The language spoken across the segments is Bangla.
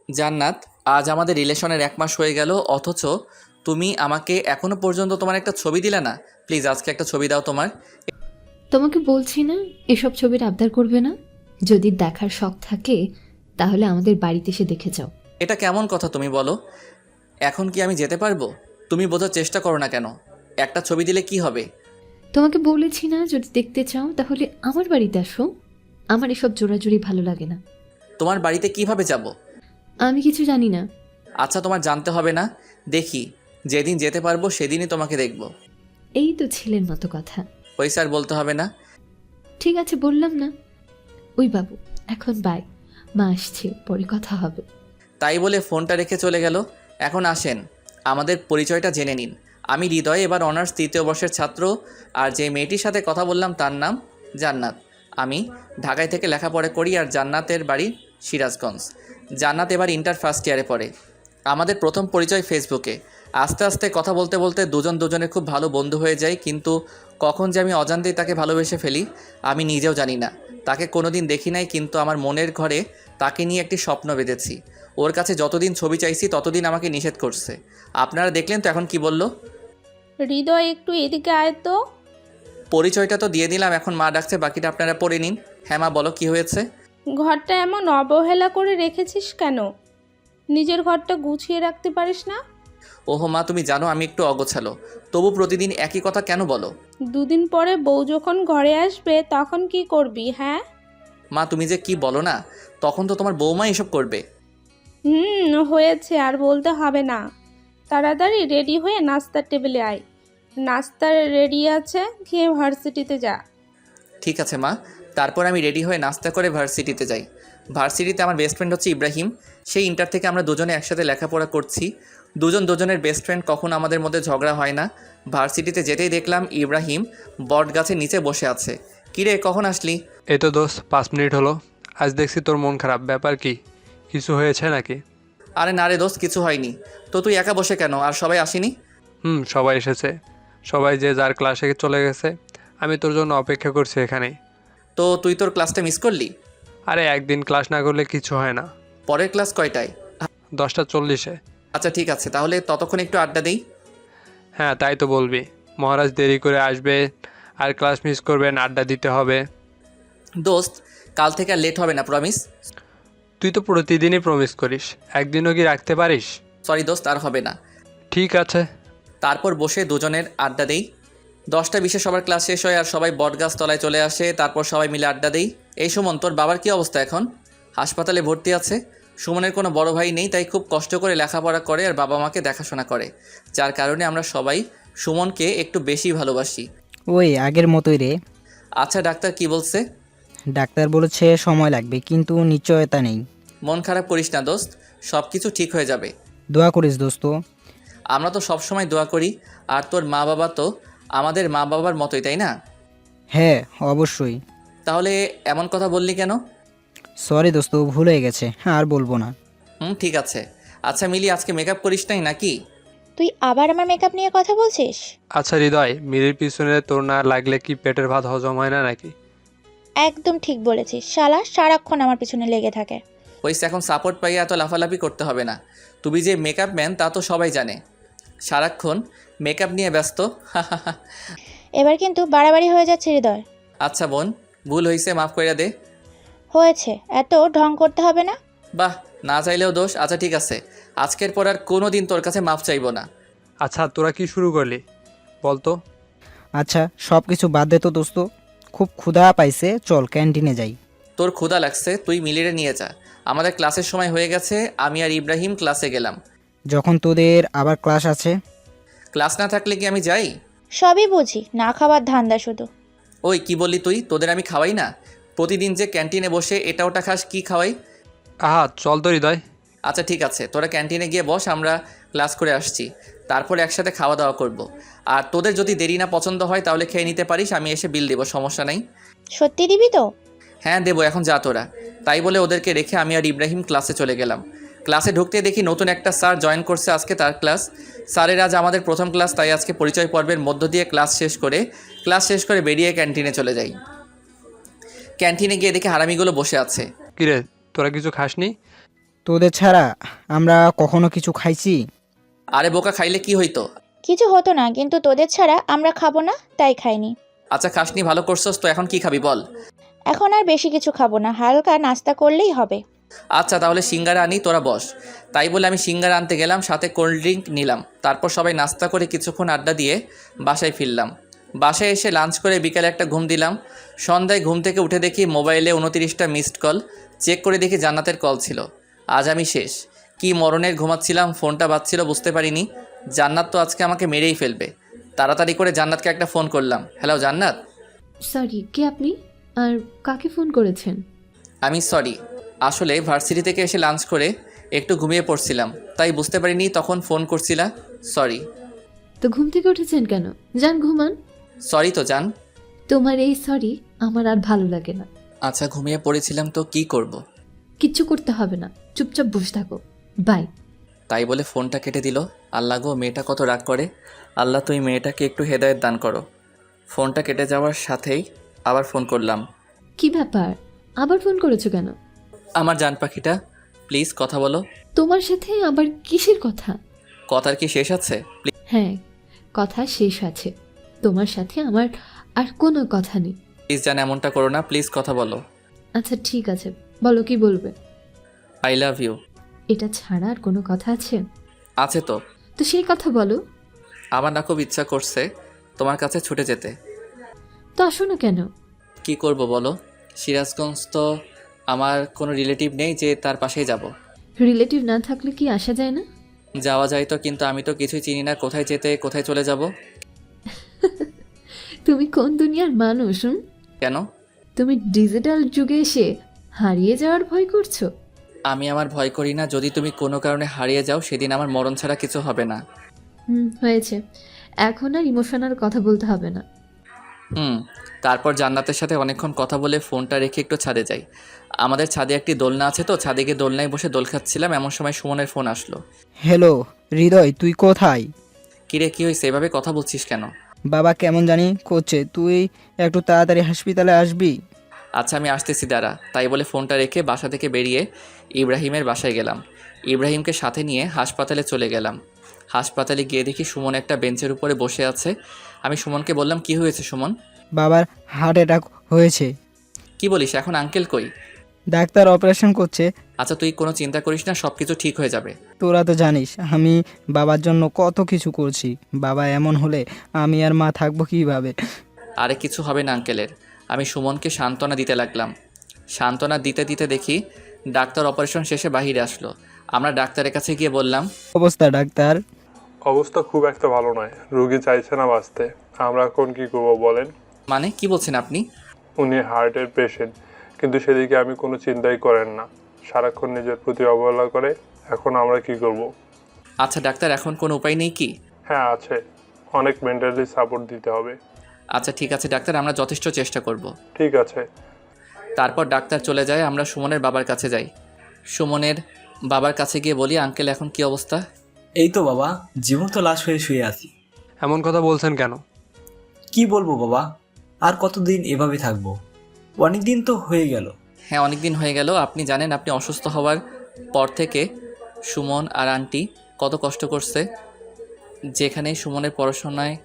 জান্নাত, আজ আমাদের রিলেশনের 1 মাস হয়ে গেল, অথচ তুমি আমাকে এখনো পর্যন্ত তোমার একটা ছবি দিলে না। প্লিজ আজকে একটা ছবি দাও তোমার। তোমাকে বলছি না এসব ছবির আবদার করবে না। যদি দেখার শখ থাকে তাহলে আমাদের বাড়িতে এসে দেখে যাও। এটা কেমন কথা তুমি বলো? এখন কি আমি যেতে পারবো? তুমি বোঝার চেষ্টা করো না কেন? একটা ছবি দিলে কি হবে? তোমাকে বলেছি না যদি দেখতে চাও তাহলে আমার বাড়িতে আসো। আমার এসব জোরাজুরি ভালো লাগে না। তোমার বাড়িতে কিভাবে যাব? আমি কিছু জানি না। আচ্ছা, তোমার জানতে হবে না। দেখি, যেদিন যেতে পারবো সেদিনই তোমাকে দেখব। এই তো ছেলের মতো কথা। ওই স্যার বলতে হবে না। ঠিক আছে বললাম না। ওই বাবু, এখন বাই। মা আসছে, পরে কথা হবে। তাই বলে ফোনটা রেখে চলে গেল। এখন আসেন, আমাদের পরিচয়টা জেনে নিন। আমি হৃদয়, এবার অনার্স 3য় বর্ষের ছাত্র। আর যে মেয়েটির সাথে কথা বললাম তার নাম জান্নাত। আমি ঢাকায় থেকে লেখাপড়া করি, আর জান্নাতের বাড়ি সিরাজগঞ্জ। জান্নাত এবার ইন্টার ফার্স্ট ইয়ারে পড়ে। আমাদের প্রথম পরিচয় ফেসবুকে। আস্তে আস্তে কথা বলতে বলতে দুজন দুজনের খুব ভালো বন্ধু হয়ে যাই, কিন্তু কখন যে আমি অজান্তেই তাকে ভালোবেসে ফেলি আমি নিজেও জানি না। তাকে কোনোদিন দেখি নাই, কিন্তু আমার মনের ঘরে তাকে নিয়ে একটি স্বপ্ন বেঁধেছি। ওর কাছে যতদিন ছবি চাইছি ততদিন আমাকে নিষেধ করছে। আপনারা দেখলেন তো এখন কি বলল। হৃদয়, একটু এদিকে আয় তো। পরিচয়টা তো দিয়ে দিলাম, এখন মা ডাকছে, বাকিটা আপনারা পড়ে নিন। হ্যাঁ মা, বলো কি হয়েছে? ঘরটা এমন অবহেলা করে রেখেছিস কেন? নিজের ঘরটা গুছিয়ে রাখতে পারিস না? ওহো মা, তুমি জানো আমি একটু অগোছালো, তবু প্রতিদিন একই কথা কেন বলো? 2 দিন পরে বউ যখন ঘরে আসবে তখন কি করবি, হ্যাঁ? মা তুমি যে কি বলো না, তখন তো তোমার বৌমা এসব করবে। হয়েছে, আর বলতে হবে না। তাড়াতাড়ি রেডি হয়ে নাস্তার টেবিলে আয়। নাস্তা রেডি আছে, খেয়ে ভার্সিটিতে যা। ঠিক আছে মা। তারপর আমি রেডি হয়ে নাস্তা করে ভার্সিটিতে যাই। ভার্সিটিতে আমার বেস্ট ফ্রেন্ড হচ্ছে ইব্রাহিম। সেই ইন্টার থেকে আমরা দুজনে একসাথে লেখাপড়া করছি। দুজন দুজনের বেস্ট ফ্রেন্ড, কখনো আমাদের মধ্যে ঝগড়া হয় না। ভার্সিটিতে যেতেই দেখলাম ইব্রাহিম বট গাছের নিচে বসে আছে। কিরে, কখন আসলি? এই তো দোস্ত 5 মিনিট হলো। আজ দেখছি তোর মন খারাপ, ব্যাপার কি? কিছু হয়েছে নাকি? আরে না রে দোস্ত, কিছু হয়নি। তো তুই একা বসে কেন? আর সবাই আসেনি? সবাই এসেছে। সবাই যে যার ক্লাসে চলে গেছে। আমি তোর জন্য অপেক্ষা করছি এখানে। তো তুই তোর ক্লাসটা মিস করলি? আরে একদিন ক্লাস না করলে কিছু হয় না। পরের ক্লাস কয়টায়? 10টা 40-এ। আচ্ছা ঠিক আছে, তাহলে ততক্ষণ একটু আড্ডা দেই। হ্যাঁ তাই তো বলবি। মহারাজ দেরি করে আসবে, আর ক্লাস মিস করবেন, আড্ডা দিতে হবে। দোস্ত, কাল থেকে আর লেট হবে না, প্রমিস। তুই তো প্রতিদিনই প্রমিস করিস, একদিনও কি রাখতে পারিস? সরি দোস্ত, আর হবে না। ঠিক আছে। তারপর বসে দুজনের আড্ডা দেই। 10টা 20-এ সবার ক্লাস শেষ হয় আর সবাই বটগাছ তলায় চলে আসে। তারপর সবাই মিলে আড্ডা দেই। এই সুমন, তোর বাবার কী অবস্থা এখন? হাসপাতালে ভর্তি আছে। সুমনের কোনো বড় ভাই নেই, তাই খুব কষ্ট করে লেখাপড়া করে আর বাবা মাকে দেখাশোনা করে, যার কারণে আমরা সবাই সুমনকে একটু বেশি ভালোবাসি। ওই আগের মতোই রে। আচ্ছা, ডাক্তার কি বলছে? ডাক্তার বলেছে সময় লাগবে, কিন্তু নিশ্চয়তা নেই। মন খারাপ করিস না দোস্ত, সব কিছু ঠিক হয়ে যাবে। দোয়া করিস দোস্ত। আমরা তো সব সময় দোয়া করি। আর তোর মা বাবা তো আমাদের মা বাবার মতোই, তাই না? হ্যাঁ অবশ্যই। তাহলে এমন কথা বললি কেন? সরি দোস্ত, ভুল হয়ে গেছে, আর বলবো না। ঠিক আছে। আচ্ছা মিলি, আজকে মেকআপ করিস নাই নাকি? তুই আবার আমার মেকআপ নিয়ে কথা বলছিস? আচ্ছা হৃদয়, মিলির পিছনে তোর না লাগলে কি পেটের ভাত হজম হয় না নাকি? একদম ঠিক বলেছিস, শালা সারাক্ষণ আমার পিছনে লেগে থাকে। হইছে, এখন সাপোর্ট পাইয়ে এত লাফালাফি করতে হবে না। তুমি যে মেকআপ ম্যান তা তো সবাই জানে। সারাক্ষণ মেকআপ নিয়ে ব্যস্ত। এবার কিন্তু বাড়াবাড়ি হয়ে যাচ্ছে হৃদয়। আচ্ছা বোন, ভুল হয়েছে, মাফ করে দে। হয়েছে, এত ঢং করতে হবে না। বাহ, না চাইলেও দোষ। আচ্ছা ঠিক আছে, আজকের পর আর কোনো দিন তোর কাছে মাফ চাইবো না। আচ্ছা তোরা কি শুরু করলি বলতো? আচ্ছা সব কিছু বাদ দে তো দোস্ত, খুব ক্ষুধা পাইছে, চল ক্যান্টিনে যাই। তোর ক্ষুধা লাগছে, তুই মিলিরে নিয়ে যা। আমাদের ক্লাসের সময় হয়ে গেছে, আমি আর ইব্রাহিম ক্লাসে গেলাম। যখন তোদের আবার ক্লাস আছে। ক্লাস না থাকলে কি আমি যাই? সবই বুঝি, না খাবার ধান্দা শুধু। ওই কি বললি তুই? তোদের আমি খাওয়াই না? প্রতিদিন যে ক্যান্টিনে বসে এটা ওটা খাস, কি খাওয়াই? আহা চল তো হৃদয়। আচ্ছা ঠিক আছে, তোরা ক্যান্টিনে গিয়ে বস, আমরা ক্লাস করে আসছি। তারপর একসাথে খাওয়া দাওয়া করব। আর তোদের যদি দেরি না পছন্দ হয় তাহলে খেয়ে নিতে পারিস, আমি এসে বিল দেবো, সমস্যা নাই। সত্যি দিবি তো? হ্যাঁ দেবো, এখন যা তোরা। তাই বলে ওদেরকে রেখে আমি আর ইব্রাহিম ক্লাসে চলে গেলাম। ক্লাসে ঢুকতে দেখি নতুন একটা স্যার জয়েন করছে আজকে তার ক্লাস। স্যারের আজ আমাদের প্রথম ক্লাস, তাই আজকে পরিচয় পর্বের মধ্য দিয়ে ক্লাস শেষ করে বেরিয়ে ক্যান্টিনে চলে যাই। ক্যান্টিনে গিয়ে দেখি হারামিগুলো বসে আছে। কিরে তোরা কিছু খাসনি? তোদের ছাড়া আমরা কখনো কিছু খাইছি? আরে বোকা, খাইলে কি হইতো? কিছু হতো না, কিন্তু তোদের ছাড়া আমরা খাবো না, তাই খাইনি। আচ্ছা খাসনি, ভালো করছস তো। এখন কি খাবি বল? এখন আর বেশি কিছু খাবো না, হালকা নাস্তা করলেই হবে। আচ্ছা তাহলে সিঙ্গারা আনি, তোরা বস। তাই বলে আমি সিঙ্গারা আনতে গেলাম, সাথে কোল্ড ড্রিঙ্ক নিলাম। তারপর সবাই নাস্তা করে কিছুক্ষণ আড্ডা দিয়ে বাসায় ফিরলাম। বাসায় এসে লাঞ্চ করে বিকালে একটা ঘুম দিলাম। সন্ধ্যায় ঘুম থেকে উঠে দেখি মোবাইলে 29টা মিসড কল। চেক করে দেখি জান্নাতের কল ছিল। আজ আমি শেষ। কি মরণের ঘুমাচ্ছিলাম, ফোনটা বাজছিল বুঝতে পারিনি। জান্নাত তো আজকে আমাকে মেরেই ফেলবে। তাড়াতাড়ি করে জান্নাতকে একটা ফোন করলাম। হ্যালো জান্নাত। সরি, কে আপনি? আর কাকে ফোন করেছেন? আমি সরি, আসলে ভার্সিটি থেকে এসে লাঞ্চ করে একটু ঘুমিয়ে পড়ছিলাম, তাই বুঝতে পারিনি তখন ফোন করছিলা। সরি। তো ঘুম থেকে উঠেছেন কেন? যান ঘুমান। সরি তো জান। তোমার এই সরি আমার আর ভালো লাগে না। আচ্ছা ঘুমিয়ে পড়েছিলাম তো কি করব। কিচ্ছু করতে হবে না, চুপচাপ বসে থাকো। বাই। তাই বলে ফোনটা কেটে দিল। আল্লাহ গো, মেয়েটা কত রাগ করে। আল্লাহ তুই মেয়েটাকে একটু হেদায়েত দান করো। ফোনটা কেটে যাওয়ার সাথেই আবার ফোন করলাম। কি ব্যাপার, আবার ফোন করেছো কেন? আমার জান পাখিটা, প্লিজ কথা বলো। তোমার সাথে আবার কিসের কথা? কথার কি শেষ আছে? হ্যাঁ, কথা শেষ আছে। তোমার সাথে আমার আর কোনো কথা নেই। প্লিজ জান, এমনটা করো না, প্লিজ কথা বলো। আচ্ছা ঠিক আছে, বলো কি বলবে। I love you. এটা ছাড়া আর কোনো কথা আছে? আছে তো। তো সেই কথা বলো। আমার না খুব ইচ্ছা করছে তোমার কাছে ছুটে যেতে। তো আসো না কেন? কি করব বলো? সিরাজগঞ্জ তো আমার কোনো রিলেটিভ নেই যে তার পাশেই যাব। রিলেটিভ না থাকলে কি আসা যায় না? যাওয়া যায় তো, কিন্তু আমি তো কিছুই চিনি না, কোথায় যেতে কোথায় চলে যাব। তুমি কোন দুনিয়ার মানুষ? কেন? তুমি ডিজিটাল যুগে এসে হারিয়ে যাওয়ার ভয় করছো? আমি আমার ভয় করি না। যদি তুমি কোনো কারণে হারিয়ে যাও, সেদিন আমার মরণ ছাড়া কিছু হবে না। হয়েছে, এখন আর ইমোশনাল কথা বলতে হবে না। তারপর জান্নাতের সাথে অনেকক্ষণ কথা বলে ফোনটা রেখে একটু ছাদে যাই। আমাদের ছাদে একটি দোলনা আছে, তো ছাদে গিয়ে দোলনায় বসে দোল খাচ্ছিলাম, এমন সময় সুমনের ফোন আসলো। হ্যালো হৃদয়, তুই কোথায়? কিরে কি হয়েছে, এভাবে কথা বলছিস কেন? বাবা কেমন জানি করছে, তুই একটু তাড়াতাড়ি হসপিটালে আসবি। আচ্ছা আমি আসতেছি দাঁড়া। তাই বলে ফোনটা রেখে বাসা থেকে বেরিয়ে ইব্রাহিমের বাসায় গেলাম। ইব্রাহিমকে সাথে নিয়ে হাসপাতালে চলে গেলাম। হাসপাতালে গিয়ে দেখি সুমন একটা বেঞ্চের উপরে বসে আছে। আমি সুমনকে বললাম, কি হয়েছে সুমন? বাবার হার্ট অ্যাটাক হয়েছে। কি বলিস, এখন আঙ্কেল কই? ডাক্তার অপারেশন করছে। আচ্ছা তুই কোনো চিন্তা করিস না, সব কিছু ঠিক হয়ে যাবে। তোরা তো জানিস আমি বাবার জন্য কত কিছু করছি। বাবা এমন হলে আমি আর মা থাকবো কিভাবে? আরে কিছু হবে না আঙ্কেলের। আমি সুমনকে সান্ত্বনা দিতে লাগলাম। সান্ত্বনা দিতে দিতে দেখি ডাক্তার অপারেশন শেষে বাহিরে আসলো। আমরা ডাক্তারের কাছে গিয়ে বললাম, অবস্থা ডাক্তার? অবস্থা খুব একটা ভালো নয়, রোগী চাইছে না বাঁচতে। আমরা এখন কি করবো বলেন? মানে কি বলছেন আপনি? উনি হার্টের পেশেন্ট, কিন্তু সেদিকে আমি কোনো চিন্তাই করেন না, সারাক্ষণ নিজের প্রতি অবহেলা করে। এখন আমরা কি করব? আচ্ছা ডাক্তার, এখন কোনো উপায় নেই কি? হ্যাঁ আছে, অনেক মেন্টালি সাপোর্ট দিতে হবে। আচ্ছা ঠিক আছে ডাক্তার, আমরা যথেষ্ট চেষ্টা করব। ঠিক আছে। তারপর ডাক্তার চলে যায়, আমরা সুমনের বাবার কাছে যাই। সুমনের বাবার কাছে গিয়ে বলি, আঙ্কেল এখন কি অবস্থা? এই তো বাবা, জীবন্ত লাশ হয়ে শুয়ে আছি। এমন কথা বলছেন কেন? কি বলবো বাবা, আর কতদিন এভাবে থাকবো? অনেক দিন তো হয়ে গেল। হ্যাঁ অনেক দিন হয়ে গেল। আপনি জানেন আপনি অসুস্থ হওয়ার পর থেকে সুমন আর আন্টি কত কষ্ট করছে। যেখানে সুমনের পড়াশোনায়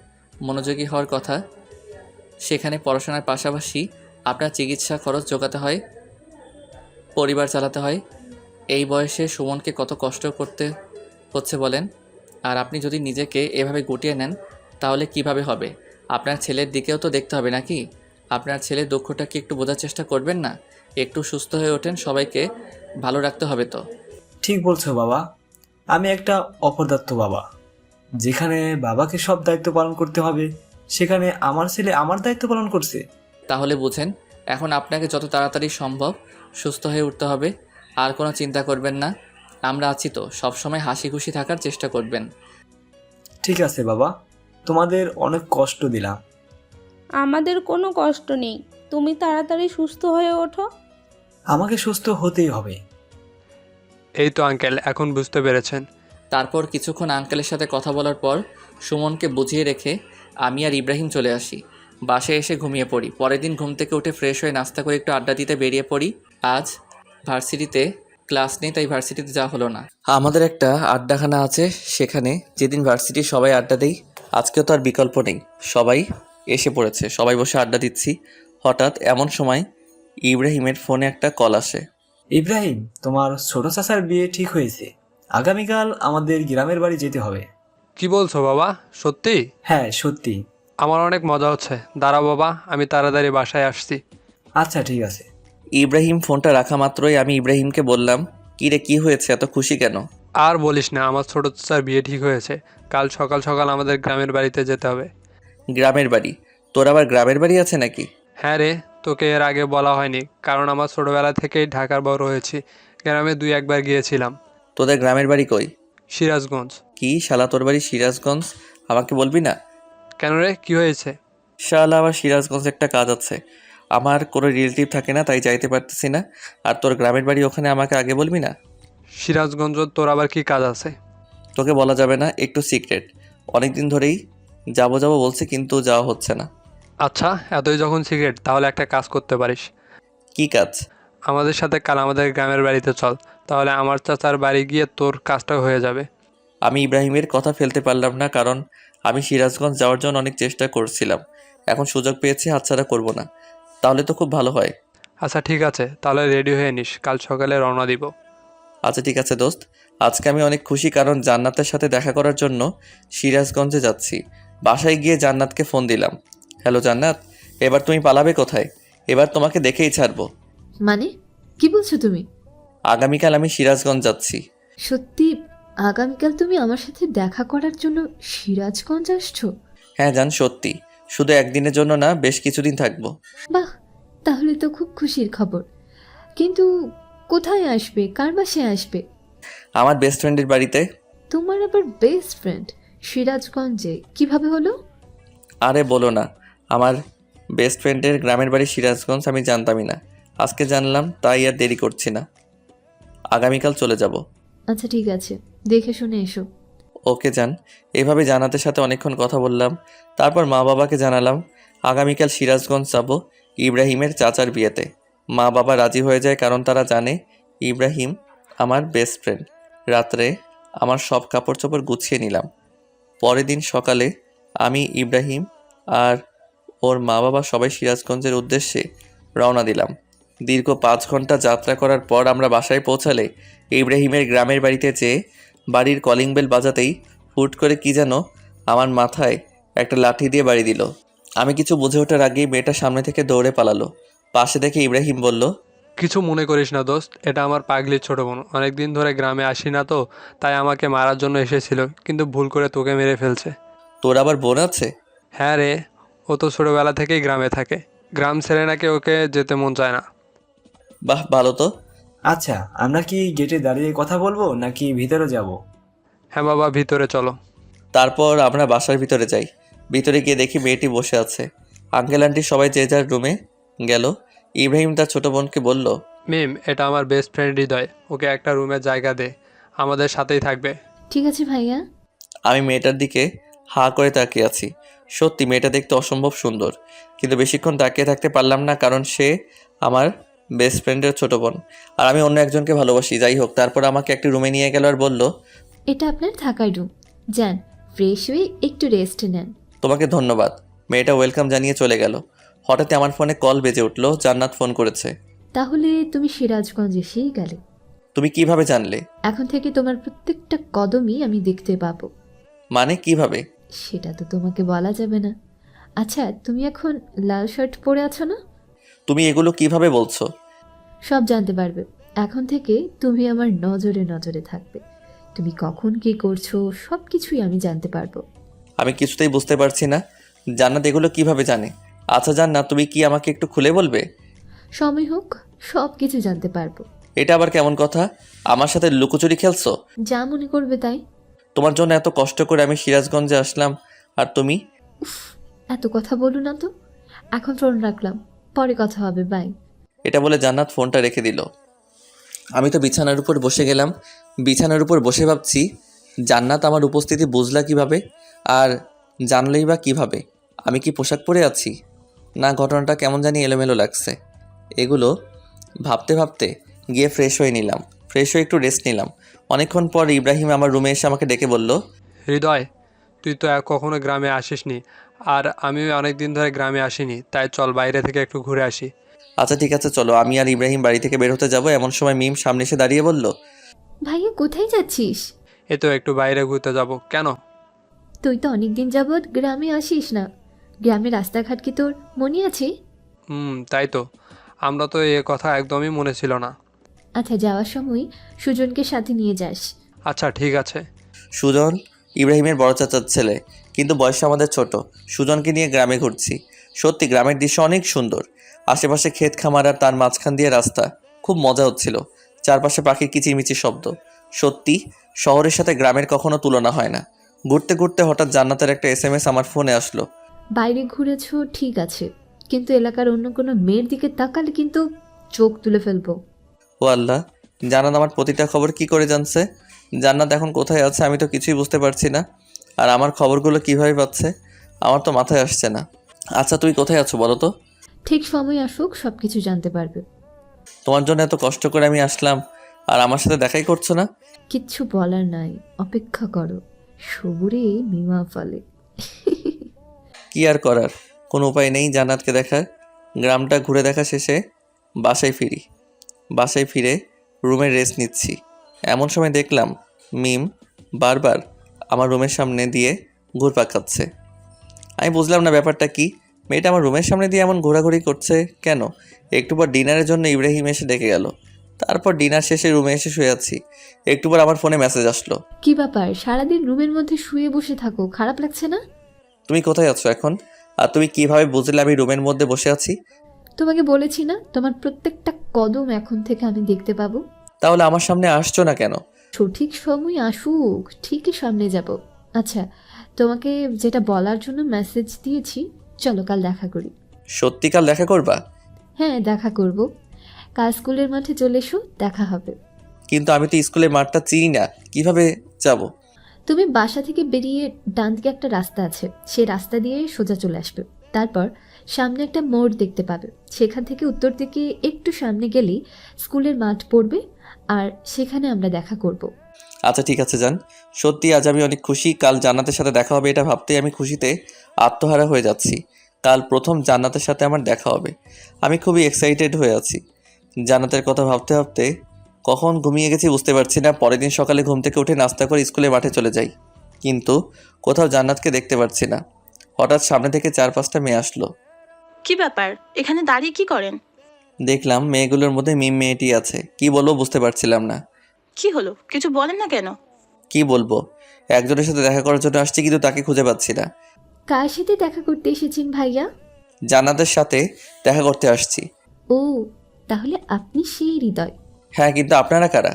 মনোযোগী হওয়ার কথা, সেখানে পড়াশোনার পাশাপাশি আপনার চিকিৎসা খরচ জোগাতে হয়, পরিবার চালাতে হয়। এই বয়সে সুমনকে কত কষ্ট করতে হচ্ছে বলেন। আর আপনি যদি নিজেকে এভাবে গুটিয়ে নেন তাহলে কিভাবে হবে? আপনার ছেলের দিকেও তো দেখতে হবে নাকি? আপনার ছেলের দুঃখটা কি একটু বোঝার চেষ্টা করবেন না? একটু সুস্থ হয়ে ওঠেন, সবাইকে ভালো রাখতে হবে তো। ঠিক বলছো বাবা, আমি একটা অপদার্থ বাবা। যেখানে বাবাকে সব দায়িত্ব পালন করতে হবে, সেখানে আমার ছেলে আমার দায়িত্ব পালন করছে। তাহলে বুঝেন, এখন আপনাকে যত তাড়াতাড়ি সম্ভব সুস্থ হয়ে উঠতে হবে। আর কোনো চিন্তা করবেন না, আমরা আছি তো, সবসময় হাসি খুশি থাকার চেষ্টা করবেন। ঠিক আছে বাবা, তোমাদের অনেক কষ্ট দিলাম। আমাদের কোনো কষ্ট নেই, তুমি তাড়াতাড়ি সুস্থ হয়ে ওঠো। আমাকে সুস্থ হতেই হবে। এই তো আঙ্কেল, এখন বুঝতে পেরেছেন। তারপর কিছুক্ষণ আঙ্কেলের সাথে কথা বলার পর সুমনকে বুঝিয়ে রেখে আমি আর ইব্রাহিম চলে আসি। বাসায় এসে ঘুমিয়ে পড়ি। পরের দিন ঘুম থেকে উঠে ফ্রেশ হয়ে নাস্তা করে একটু আড্ডা দিতে বেরিয়ে পড়ি। আজ ভার্সিটিতে ক্লাস নেই, তাই ভার্সিটিতে যাওয়া হলো না। আমাদের একটা আড্ডাখানা আছে, সেখানে যেদিন ভার্সিটির সবাই আড্ডা দেই, আজকেও তো আর বিকল্প নেই। সবাই এসে পড়েছে, সবাই বসে আড্ডা দিচ্ছি। হঠাৎ এমন সময় ইব্রাহিমের ফোনে একটা কল আসে। ইব্রাহিম, তোমার ছোট চাচার বিয়ে ঠিক হয়েছে। আগামীকাল আমাদের গ্রামের বাড়ি যেতে হবে। কি বলছো বাবা, সত্যি? হ্যাঁ, সত্যি। আমার অনেক মজা হচ্ছে। দাঁড়াও বাবা, আমি তাড়াতাড়ি বাসায় আসছি। আচ্ছা, ঠিক আছে। ইব্রাহিম ফোনটা রাখা মাত্রই আমি ইব্রাহিমকে বললাম, কী রে, কী হয়েছে, এত খুশি কেন? আর বলিস না, আমার ছোট চাচার বিয়ে ঠিক হয়েছে। কাল সকাল সকাল আমাদের গ্রামের বাড়িতে যেতে হবে। গ্রামের বাড়ি? তোর আবার গ্রামের বাড়ি আছে নাকি? হ্যাঁ রে, তোকে এর আগে বলা হয়নি, কারণ আমার ছোটবেলা থেকেই ঢাকার বড় হয়েছি। গ্রামে 2-1 বার গিয়েছিলাম। তোদের গ্রামের বাড়ি কই? সিরাজগঞ্জ। কি শালা, তোর বাড়ি সিরাজগঞ্জ? আমাকে বলবি না? কেন রে, কি হয়েছে? শালা, আমার সিরাজগঞ্জে একটা কাজ আছে। আমার কোনো রিলেটিভ থাকে না, তাই যাইতে পারতেছি না। আর তোর গ্রামের বাড়ি ওখানে, আমাকে আগে বলবি না? সিরাজগঞ্জ তোর আবার কি কাজ আছে? তোকে বলা যাবে না, একটু সিক্রেট। অনেক দিন ধরেই যাবো যাবো বলছে, কিন্তু যাওয়া হচ্ছে না। আচ্ছা, এতই যখন সিগারেট, তাহলে একটা কাজ করতে পারিস। কি কাজ? আমাদের সাথে কাল আমাদের গ্রামের বাড়িতে চল, তাহলে আমার চাচার বাড়ি গিয়ে তোর কাজটা হয়ে যাবে। আমি ইব্রাহিমের কথা ফেলতে পারলাম না, কারণ আমি সিরাজগঞ্জ যাওয়ার জন্য অনেক চেষ্টা করছিলাম। এখন সুযোগ পেয়েছি, হাতছাড়া করব না। তাহলে তো খুব ভালো হয়। আচ্ছা ঠিক আছে, তাহলে রেডি হয়ে নিস, কাল সকালে রওনা দিব। আচ্ছা ঠিক আছে দোস্ত। আজকে আমি অনেক খুশি, কারণ জান্নাতের সাথে দেখা করার জন্য সিরাজগঞ্জে যাচ্ছি। বাসায় গিয়ে জান্নাতকে ফোন দিলাম। হ্যালো জান্নাত, এবার তুমি পালাবে কোথায়? এবার তোমাকে দেখেই ছাড়বো। মানে কি বলছো তুমি? আগামীকাল আমি সিরাজগঞ্জ যাচ্ছি। সত্যি? আগামীকাল তুমি আমার সাথে দেখা করার জন্য সিরাজগঞ্জ আসছো? হ্যাঁ জান, সত্যি। শুধু একদিনের জন্য না, বেশ কিছুদিন থাকবো। বাহ, তাহলে তো খুব খুশির খবর। কিন্তু কোথায় আসবে, কার বাসায় আসবে? আমার বেস্ট ফ্রেন্ডের বাড়িতে। তোমার আবার বেস্ট ফ্রেন্ড সিরাজগঞ্জে কিভাবে হলো? আরে বলো না, আমার বেস্ট ফ্রেন্ডের গ্রামের বাড়ি সিরাজগঞ্জ, আমি জানতামই না। আজকে জানলাম, তাই আর দেরি করছি না, আগামীকাল চলে যাব। আচ্ছা ঠিক আছে, দেখে শুনে এসো। ওকে যান। এভাবে জান্নাতের সাথে অনেকক্ষণ কথা বললাম। তারপর মা বাবাকে জানালাম আগামীকাল সিরাজগঞ্জ যাব ইব্রাহিমের চাচার বিয়েতে। মা বাবা রাজি হয়ে যায়, কারণ তারা জানে ইব্রাহিম আমার বেস্ট ফ্রেন্ড। রাত্রে আমার সব কাপড় চোপড় গুছিয়ে নিলাম। পরের দিন সকালে আমি, ইব্রাহিম আর ওর মা বাবা সবাই সিরাজগঞ্জের উদ্দেশ্যে রওনা দিলাম। দীর্ঘ 5 ঘন্টা যাত্রা করার পর আমরা বাসায় পৌঁছালে ইব্রাহিমের গ্রামের বাড়িতে যেয়ে বাড়ির কলিং বেল বাজাতেই হুট করে কি যেন আমার মাথায় একটা লাঠি দিয়ে বাড়ি দিল। আমি কিছু বুঝে ওঠার আগেই মেয়েটা সামনে থেকে দৌড়ে পালালো। পাশে দেখে ইব্রাহিম বলল, কিছু মনে করিস না দোস্ত, এটা আমার পাগলির ছোট বোন। অনেকদিন ধরে গ্রামে আসি না তো, তাই আমাকে মারার জন্য এসেছিল, কিন্তু ভুল করে তোকে মেরে ফেলছে। তোর আবার বোন আছে? হ্যাঁ রে, ও তো ছোটোবেলা থেকেই গ্রামে থাকে। গ্রাম ছেড়ে নাকি ওকে যেতে মন চায় না। বাহ, ভালো তো। আচ্ছা, আমরা কি গেটে দাঁড়িয়ে কথা বলবো নাকি ভিতরে যাব? হ্যাঁ বাবা, ভিতরে চলো। তারপর আমরা বাসার ভিতরে যাই। ভিতরে গিয়ে দেখি মেয়েটি বসে আছে। আঙ্কেল আন্টি সবাই যে যার রুমে গেল। ইব্রাহিম তার ছোট বোনকে বলল, মিম, এটা আমার বেস্ট ফ্রেন্ড হৃদয়, ওকে একটা রুমের জায়গা দে, আমাদের সাথেই থাকবে। ঠিক আছে ভাইয়া। আমি মেয়েটার দিকে হাঁ করে তাকিয়ে আছি। সত্যি মেয়েটা দেখতে অসম্ভব সুন্দর, কিন্তু বেশিক্ষণ তাকিয়ে থাকতে পারলাম না, কারণ সে আমার বেস্ট ফ্রেন্ডের ছোট বোন আর আমি অন্য একজনকে ভালোবাসি। যাই হোক, তারপর আমাকে একটি রুমে নিয়ে গেল আর বলল, এটা আপনার থাকার রুম, যান ফ্রেশ হয়ে একটু রেস্ট নেন। তোমাকে ধন্যবাদ। মেয়েটা ওয়েলকাম জানিয়ে চলে গেল। হঠাৎ আমার ফোনে কল বেজে উঠল। জান্নাত ফোন করেছে। তাহলে তুমি সিরাজগঞ্জ এসেই গেলে? তুমি কিভাবে জানলে? এখন থেকে তোমার প্রত্যেকটা কদমই আমি দেখতে পাবো। মানে কিভাবে? সেটা তো তোমাকে বলা যাবে না। আচ্ছা, তুমি এখন লাল শার্ট পরে আছো না? তুমি এগুলো কিভাবে বলছো? সব জানতে পারবে। এখন থেকে তুমি আমার নজরে নজরে থাকবে। তুমি কখন কি করছো সব কিছুই আমি জানতে পারবো। আমি কিছুতেই বুঝতে পারছি না, জান্নাত এগুলো কিভাবে জানে। আচ্ছা জান্নাত, তুমি কি আমাকে একটু খুলে বলবে? সময় হোক, সব কিছু জানতে পারবো। এটা আবার কেমন কথা? আমার সাথে লুকোচুরি খেলছো? যা মনে করবে তাই। তোমার জন্য এত কষ্ট করে আমি সিরাজগঞ্জে আসলাম, আর তুমি? এত কথা বলো না তো। এখন ফোন রাখলাম, পরে কথা হবে, বাই। এটা বলে জান্নাত ফোনটা রেখে দিল। আমি তো বিছানার উপর বসে গেলাম। বিছানার উপর বসে ভাবছি, জান্নাত আমার উপস্থিতি বুঝলা কিভাবে, আর জানলেই বা কিভাবে? আমি কি পোশাক পরে আছি? না, ঘটনাটা কেমন জানি এলোমেলো লাগছে। এগুলো ভাবতে ভাবতে গিয়ে ফ্রেশ হয়ে নিলাম। ফ্রেশ হয়ে একটু রেস্ট নিলাম। অনেকক্ষণ পর ইব্রাহিম আমার রুমে এসে আমাকে ডেকে বলল, হৃদয়, তুই তো কখনো গ্রামে আসিসনি, আর আমিও অনেক দিন ধরে গ্রামে আসিনি, তাই চল বাইরে থেকে একটু ঘুরে আসি। আচ্ছা ঠিক আছে চলো। আমি আর ইব্রাহিম বাড়ি থেকে বের হতে যাব, এমন সময় মিম সামনে এসে দাঁড়িয়ে বলল, ভাইয়া কোথায় যাচ্ছিস? এ তো একটু বাইরে ঘুরতে যাব। কেন? তুই তো অনেকদিন যাবৎ গ্রামে আসিস না। গ্রামের রাস্তাঘাট কি তোর মনে আছে? তাই তো, আমরা তো এ কথা একদমই মনে ছিল না। আচ্ছা, যাওয়ার সময় সুজনকে সাথে নিয়ে যাস। আচ্ছা ঠিক আছে। সুজন ইব্রাহিমের বড় চাচার ছেলে, কিন্তু বয়সে আমাদের ছোট। সুজনকে নিয়ে গ্রামে ঘুরছি। সত্যি গ্রামের দৃশ্য অনেক সুন্দর। আশেপাশে ক্ষেত খামার আর তার মাঝখান দিয়ে রাস্তা। খুব মজা হচ্ছিল। চারপাশে পাখির কিচিরমিচির শব্দ। সত্যি শহরের সাথে গ্রামের কখনো তুলনা হয় না। ঘুরতে ঘুরতে হঠাৎ জান্নাতের একটা SMS আমার ফোনে আসলো। বাইরে ঘুরেছো ঠিক আছে, কিন্তু এলাকার অন্য কোনো মেয়ের দিকে তাকালে কিন্তু চোখ তুলে ফেলবো। ও আল্লাহ, জান্নাত আমার প্রতিটা খবর কি করে জানছে? জান্নাত এখন কোথায় আছে আমি তো কিছুই বুঝতে পারছি না। আর আমার খবরগুলো কিভাবে পাচ্ছে আমার তো মাথায় আসছে না। আচ্ছা তুই কোথায় আছো বলো তো? ঠিক সময় আসুক সব কিছু জানতে পারবে। তোমার জন্য এত কষ্ট করে আমি আসলাম, আর আমার সাথে দেখাই করছো না? কিচ্ছু বলার নাই, অপেক্ষা করো। সবুরে মিমা ফলে। কি আর করার, কোনো উপায় নেই জান্নাতকে দেখার। গ্রামটা ঘুরে দেখা শেষে বাসায় ফিরি। বাসায় ফিরে রুমে রেস্ট নিচ্ছি। এমন সময় দেখলাম মিম বারবার আমার রুমের সামনে দিয়ে ঘুরপাক খাচ্ছে। আমি বুঝলাম না ব্যাপারটা কি। মেয়েটা আমার রুমের সামনে দিয়ে এমন ঘোরাঘুরি করছে কেন? একটু পর ডিনারের জন্য ইব্রাহিম এসে ডেকে গেল। তারপর ডিনার শেষে রুমে এসে শুয়ে আছি। একটু পর আমার ফোনে মেসেজ আসলো। কি ব্যাপার, সারাদিন রুমের মধ্যে শুয়ে বসে থাকো, খারাপ লাগছে না? তুমি কোথায় আছো এখন? আর তুমি কিভাবে বুঝলে আমি রুমের মধ্যে বসে আছি? তোমাকে বলেছি না, তোমার প্রত্যেকটা কদম এখন থেকে আমি দেখতে পাবো। তাহলে আমার সামনে আসছো না কেন? সঠিক সময় আসুক, ঠিকই সামনে যাব। আচ্ছা, তোমাকে যেটা বলার জন্য মেসেজ দিয়েছি, চলো কাল দেখা করি। সত্যিকার দেখা করবা? হ্যাঁ, দেখা করব। কাল স্কুলের মাঠে চলে এসো, দেখা হবে। কিন্তু আমি তো স্কুলের মাঠটা চিনি না, কিভাবে যাব? তুমি বাসা থেকে বেরিয়ে ডান দিকে একটা রাস্তা আছে, সেই রাস্তা দিয়ে সোজা চলে আসবে। তারপর সামনে একটা মোড় দেখতে পাবে, সেখান থেকে উত্তর দিকে একটু সামনে গেলেই স্কুলের মাঠ পড়বে, আর সেখানে আমরা দেখা করব। আচ্ছা ঠিক আছে যান। সত্যি আজ আমি অনেক খুশি। কাল জান্নাতের সাথে দেখা হবে এটা ভাবতেই আমি খুশিতে আত্মহারা হয়ে যাচ্ছি। কাল প্রথম জান্নাতের সাথে আমার দেখা হবে। আমি খুবই এক্সাইটেড হয়ে আছি। জান্নাতের কথা ভাবতে ভাবতে কখন ঘুমিয়ে গেছি বুঝতে পারছি না। পরের দিন সকালে ঘুম থেকে উঠে নাস্তা করে স্কুলের মাঠে চলে যাই, কিন্তু কোথাও জান্নাতকে দেখতে পারছি না। হঠাৎ সামনে থেকে 4-5টা মেয়ে আসলো। কি ব্যাপার, এখানে দাঁড়িয়ে কি করেন? দেখলাম মেয়েগুলোর মধ্যে মিম মেয়েটি আছে। কি বলবো বুঝতে পারছিলাম না। কি হলো, কিছু বলেন না কেন? কি বলবো, একজনের সাথে দেখা করার জন্য আসছি কিন্তু তাকে খুঁজে পাচ্ছি না। কার সাথে দেখা করতে এসেছেন ভাইয়া? জান্নাতের সাথে দেখা করতে আসছি। ও, তাহলে আপনি সেই হৃদয়। হ্যাঁ, কিন্তু আপনারা কারা?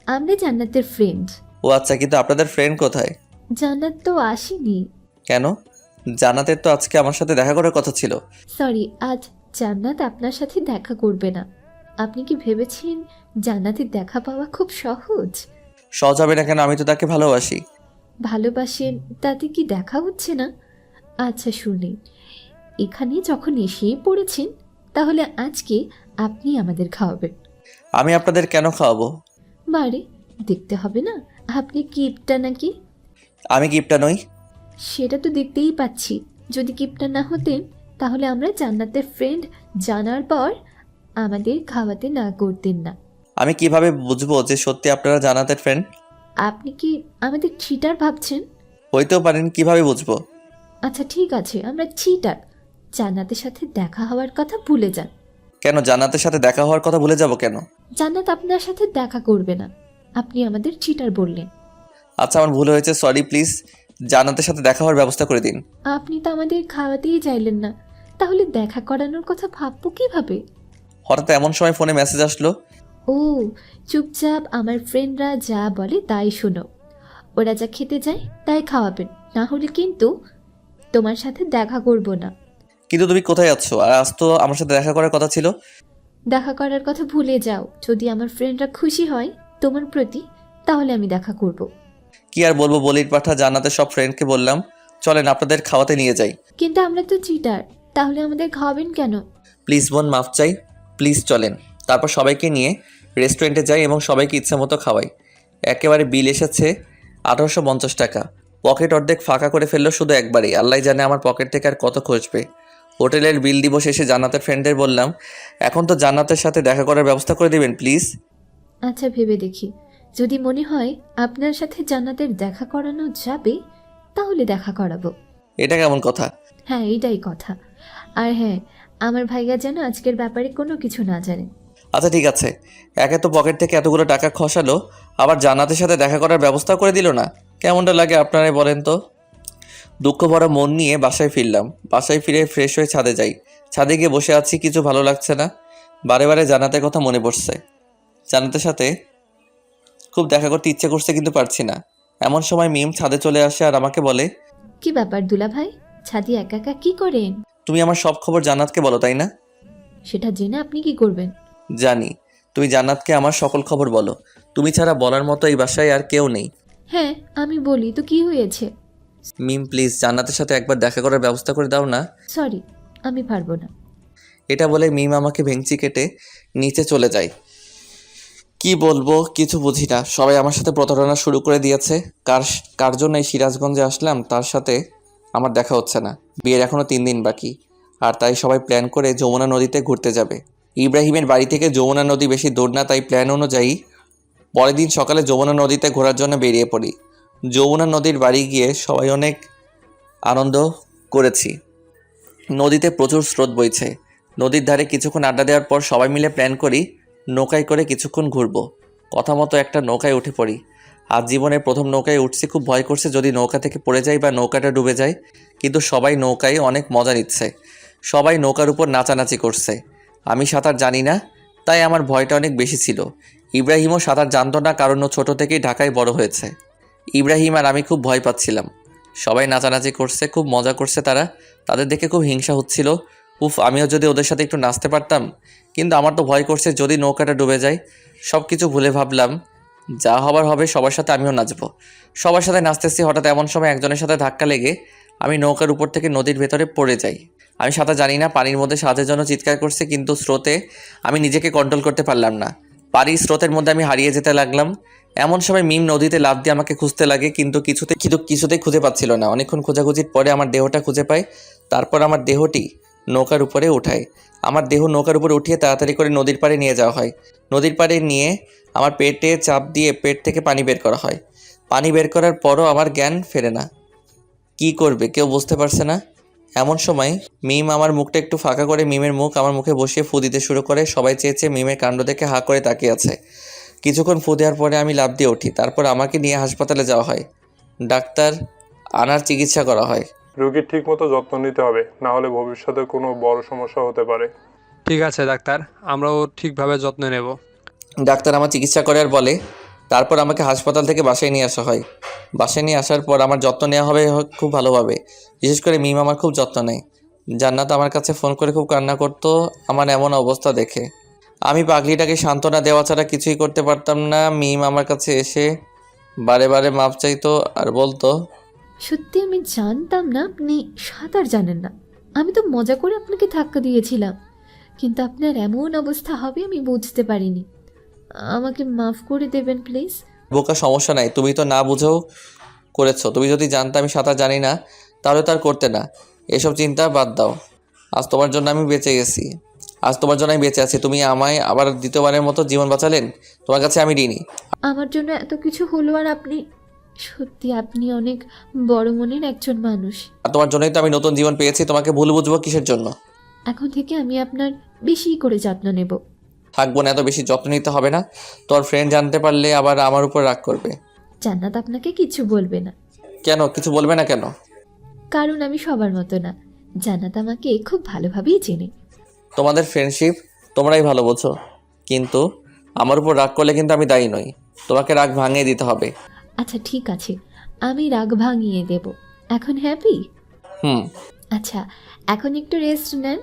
আমরা জান্নাতের ফ্রেন্ড। ও আচ্ছা, কিন্তু আপনাদের ফ্রেন্ড কোথায়? জান্নাত তো আসেনি। কেন? জান্নাতের তো আজকে আমার সাথে দেখা করার কথা ছিল। সরি, আজ জান্নাত আপনার সাথে দেখা করবে না। আপনি কি ভেবেছেন জান্নাতের দেখা পাওয়া খুব সহজ? সহজ হবে না কেন? আমি তো তাকে ভালোবাসি। ভালোবাসেন, তাতে কি দেখা হচ্ছে না? আচ্ছা শুনে, এখানে যখন এসেই পড়েছেন, তাহলে আজকে আপনি আমাদের খাওয়াবেন। আমি আপনাদের কেন খাওয়াবো? বারে, দেখতে হবে না আপনি কিপটা নাকি? আমি গিফটটা নই। সেটা তো দেখতেই পাচ্ছি। যদি কিপটা না হতেন, তাহলে আমরা জান্নাতের ফ্রেন্ড জানার পর আমাদের খাওয়াতে না করতেন না। আমি কিভাবে বুঝবো যে সত্যি আপনারা জান্নাতের ফ্রেন্ড? আপনি কি আমাদের চিটার ভাবছেন? হইতেও পারেন, কিভাবে বুঝবো? আচ্ছা ঠিক আছে, আমরা চিটার। জান্নাতের সাথে দেখা হওয়ার কথা ভুলে যান। কেন জান্নাতের সাথে দেখা হওয়ার কথা ভুলে যাব কেন? জান্নাত আপনার সাথে দেখা করবে না, আপনি আমাদের চিটার বললেন। আচ্ছা আমার ভুল হয়েছে, সরি। প্লিজ জান্নাতের সাথে দেখা হওয়ার ব্যবস্থা করে দিন। আপনি তো আমাদের খাওয়াতেই চাইলেন না, তাহলে দেখা করানোর কথা ভাববো কিভাবে? হঠাৎ এমন সময় ফোনে মেসেজ আসলো। ও, চুপচাপ আমার ফ্রেন্ডরা যা বলে তাই শোনো। ওরা যা খেতে যায় তাই খাওয়াবেন, না হলে কিন্তু তোমার সাথে দেখা করব না। কিন্তু তুমি কোথায় আছো? আর আজ তো আমার সাথে দেখা করার কথা ছিল। দেখা করার কথা ভুলে যাও। যদি আমার ফ্রেন্ডরা খুশি হয় তোমার প্রতি, তাহলে আমি দেখা করব। কি আর বলবো, বলির পাঠা জান্নাতের সব ফ্রেন্ডকে বললাম চলেন আপনাদের খাওয়াতে নিয়ে যাই। কিন্তু আমরা তো চিটার, তাহলে আমাদের খাওয়াবেন কেন? প্লিজ বোন, মাফ চাই। প্লিজ চলেন। তারপর সবাইকে নিয়ে রেস্টুরেন্টে যাই এবং সবাইকে ইচ্ছা মতো খাওয়াই। একেবারে বিল এসেছে 1850 টাকা। পকেট অর্ধেক ফাঁকা করে ফেললো শুধু একবারই। আল্লাহ জানে আমার পকেট থেকে আর কত খসবে। হোটেলের বিল দিব শেষে জান্নাতের ফ্রেন্ডদের বললাম, এখন তো জান্নাতের সাথে দেখা করার ব্যবস্থা করে দিবেন প্লিজ। আচ্ছা ভেবে দেখি, যদি মনে হয় আপনার সাথে জান্নাতের দেখা করানো যাবে তাহলে দেখা করাবো। এটা কেমন কথা? হ্যাঁ, এইটাই কথা। আর হ্যাঁ, আমার ভাইয়া যেন আজকের ব্যাপারে কোনো কিছু না জানে। আচ্ছা ঠিক আছে। একে তো পকেট থেকে এতগুলো টাকা খসালো, আবার জান্নাতের সাথে দেখা করার ব্যবস্থা করে দিল না। কেমনটা লাগে আপনারাই বলেন তো। দুঃখ ভরা মন নিয়ে বাসায় ফিরলাম। বাসায় ফিরে ফ্রেশ হয়ে ছাদে যাই। ছাদে গিয়ে বসে আছি, কিছু ভালো লাগছে না। বারে বারে জান্নাতের কথা মনে পড়ছে। জান্নাতের সাথে খুব দেখা করতে ইচ্ছে করছে কিন্তু পারছি না। এমন সময় মিম ছাদে চলে আসে আর আমাকে বলে, কি ব্যাপার দুলা ভাই, ছাদি একা একা কি করেন? তুমি আমার সব খবর জান্নাতকে বলো তাই না? সেটা জেনে আপনি কি করবেন? জানি, তুমি জান্নাতকে আমার সকল খবর বলো। তুমি ছাড়া বলার মতো এই বাসায় আর কেউ নেই। হ্যাঁ, আমি বলি তো, কি হয়েছে? মিম প্লিজ জান্নাতের সাথে একবার দেখা করার ব্যবস্থা করে দাও না। সরি, আমি পারবো না। এটা বলে মিম আমাকে ভেঙচি কেটে নিচে চলে যায়। কি বলবো কিছু বুঝি না। সবাই আমার সাথে প্রতারণা শুরু করে দিয়েছে। কার জন্য এই সিরাজগঞ্জে আসলাম তার সাথে আমার দেখা হচ্ছে না। বিয়ের এখনও 3 দিন বাকি, আর তাই সবাই প্ল্যান করে যমুনা নদীতে ঘুরতে যাবে। ইব্রাহিমের বাড়ি থেকে যমুনা নদী বেশি দূর না, তাই প্ল্যান অনুযায়ী পরের দিন সকালে যমুনা নদীতে ঘোরার জন্য বেরিয়ে পড়ি। যমুনা নদীর বাড়ি গিয়ে সবাই অনেক আনন্দ করেছি। নদীতে প্রচুর স্রোত বইছে। নদীর ধারে কিছুক্ষণ আড্ডা দেওয়ার পর সবাই মিলে প্ল্যান করি নৌকায় করে কিছুক্ষণ ঘুরবো। কথা মতো একটা নৌকায় উঠে পড়ি। আজ জীবনের প্রথম নৌকায় উঠছি, খুব ভয় করছে যদি নৌকা থেকে পড়ে যাই বা নৌকাটা ডুবে যায়। কিন্তু সবাই নৌকায় অনেক মজা নিচ্ছে। সবাই নৌকার উপর নাচানাচি করছে। আমি সাঁতার জানি না, তাই আমার ভয়টা অনেক বেশি ছিল। ইব্রাহিমও সাঁতার জানতো না, কারণ ও ছোটো থেকেই ঢাকায় বড় হয়েছে। ইব্রাহিম আর আমি খুব ভয় পাচ্ছিলাম। সবাই নাচানাচি করছে, খুব মজা করছে তারা। তাদের দেখে খুব হিংসা হচ্ছিল। উফ, আমিও যদি ওদের সাথে একটু নাচতে পারতাম। কিন্তু আমার তো ভয় করছে যদি নৌকাটা ডুবে যায়। সব কিছু ভুলে ভাবলাম যা হবার হবে, সবার সাথে আমিও নাচবো। সবার সাথে নাচতেছি, হঠাৎ এমন সময় একজনের সাথে ধাক্কা লেগে আমি নৌকার উপর থেকে নদীর ভেতরে পড়ে যাই। আমি সাঁতার জানি না, পানির মধ্যে সাহায্যের জন্য চিৎকার করছি, কিন্তু স্রোতে আমি নিজেকে কন্ট্রোল করতে পারলাম না। পানির স্রোতের মধ্যে আমি হারিয়ে যেতে লাগলাম। এমন সময় মিম নদীতে লাফ দিয়ে আমাকে খুঁজতে লাগে, কিন্তু কিছুতেই খুঁজে পাচ্ছিল না। অনেকক্ষণ খোঁজাখুঁজির পরে আমার দেহটা খুঁজে পাই। তারপর আমার দেহটি নৌকার উপরে উঠায়। আমার দেহ নৌকার উপরে উঠিয়ে তাড়াতাড়ি করে নদীর পাড়ে নিয়ে যাওয়া হয়। নদীর পাড়ে নিয়ে আমার পেটে চাপ দিয়ে পেট থেকে পানি বের করা হয়। পানি বের করার পরও আমার জ্ঞান ফেরে না। কি করবে কেউ বুঝতে পারছে না। এমন সময় মিম আমার মুখটা একটু ফাঁকা করে মিমের মুখ আমার মুখে বসিয়ে ফু দিতে শুরু করে। সবাই চেয়েছে মিমের কাণ্ড দেখে হাঁ করে তাকিয়ে আছে। কিছুক্ষণ ফু দেওয়ার পরে আমি লাফ দিয়ে উঠি। তারপর আমাকে নিয়ে হাসপাতালে যাওয়া হয়। ডাক্তার আনার চিকিৎসা করা হয়। রোগীর ঠিকমতো যত্ন নিতে হবে, না হলে ভবিষ্যতে কোনো বড় সমস্যা হতে পারে। ঠিক আছে ডাক্তার, আমরা ওর ঠিকভাবে যত্ন নেব। ডাক্তার আমার চিকিৎসা করে আর বলে, তারপর আমাকে হাসপাতাল থেকে বাসায় নিয়ে আসা হয়। বাসায় নিয়ে আসার পর আমার যত্ন নেওয়া হবে খুব ভালোভাবে। বিশেষ করে মিম আমার খুব যত্ন নেয়। জান্নাত আমার কাছে ফোন করে খুব কান্না করতো আমার এমন অবস্থা দেখে। আমি পাগলিটাকে সান্ত্বনা দেওয়া ছাড়া কিছুই করতে পারতাম না। মিম আমার কাছে এসে বারে বারে মাপ চাইতো আর বলতো, সত্যি আমি জানতাম না আপনি সাঁতার জানেন না। আমি তো মজা করে আপনাকে ধাক্কা দিয়েছিলাম, কিন্তু আপনার এমন অবস্থা হবে আমি বুঝতে পারিনি। আমাকে মাফ করে দেবেন প্লিজ। বোকা সমস্যা নাই, তুমি তো না বুঝেও করেছো। তুমি যদি জানতে আমি সাঁতার জানি না তাহলে তো আর করতে না। এসব চিন্তা বাদ দাও। আজ তোমার জন্য আমি বেঁচে গেছি। আজ তোমার জন্য আমি বেঁচে আছি। তুমি আমায় আবার দ্বিতীয়বারের মতো জীবন বাঁচালেন। তোমার কাছে আমি ঋণী। আমার জন্য এত কিছু হলো, আর আপনি সত্যি আপনি অনেক বড় মনের একজন মানুষ। আর তোমার জন্যই তো আমি নতুন জীবন পেয়েছি। তোমাকে ভুল বুঝবো কিসের জন্য? এখন থেকে আমি আপনার বেশি করে যত্ন নেব। থাকবো না, এত বেশি যত্ন নিতে হবে না। তোর ফ্রেন্ড জানতে পারলে আবার আমার উপর রাগ করবে। জান্নাত আপনাকে কিছু বলবে না। কেন কিছু বলবে না কেন? কারণ আমি সবার মতো না। জান্নাত আমাকে খুব ভালোভাবেই চেনে। তোমাদের ফ্রেন্ডশিপ তোমরাই ভালো বোঝো, কিন্তু আমার উপর রাগ করলে কিন্তু আমি দায়ী নই। তোমাকে রাগ ভাঙিয়ে দিতে হবে। আচ্ছা ঠিক আছে, আমি রাগ ভাঙিয়ে দেব। এখন হ্যাপি? আচ্ছা, এখন একটু রেস্ট নেন,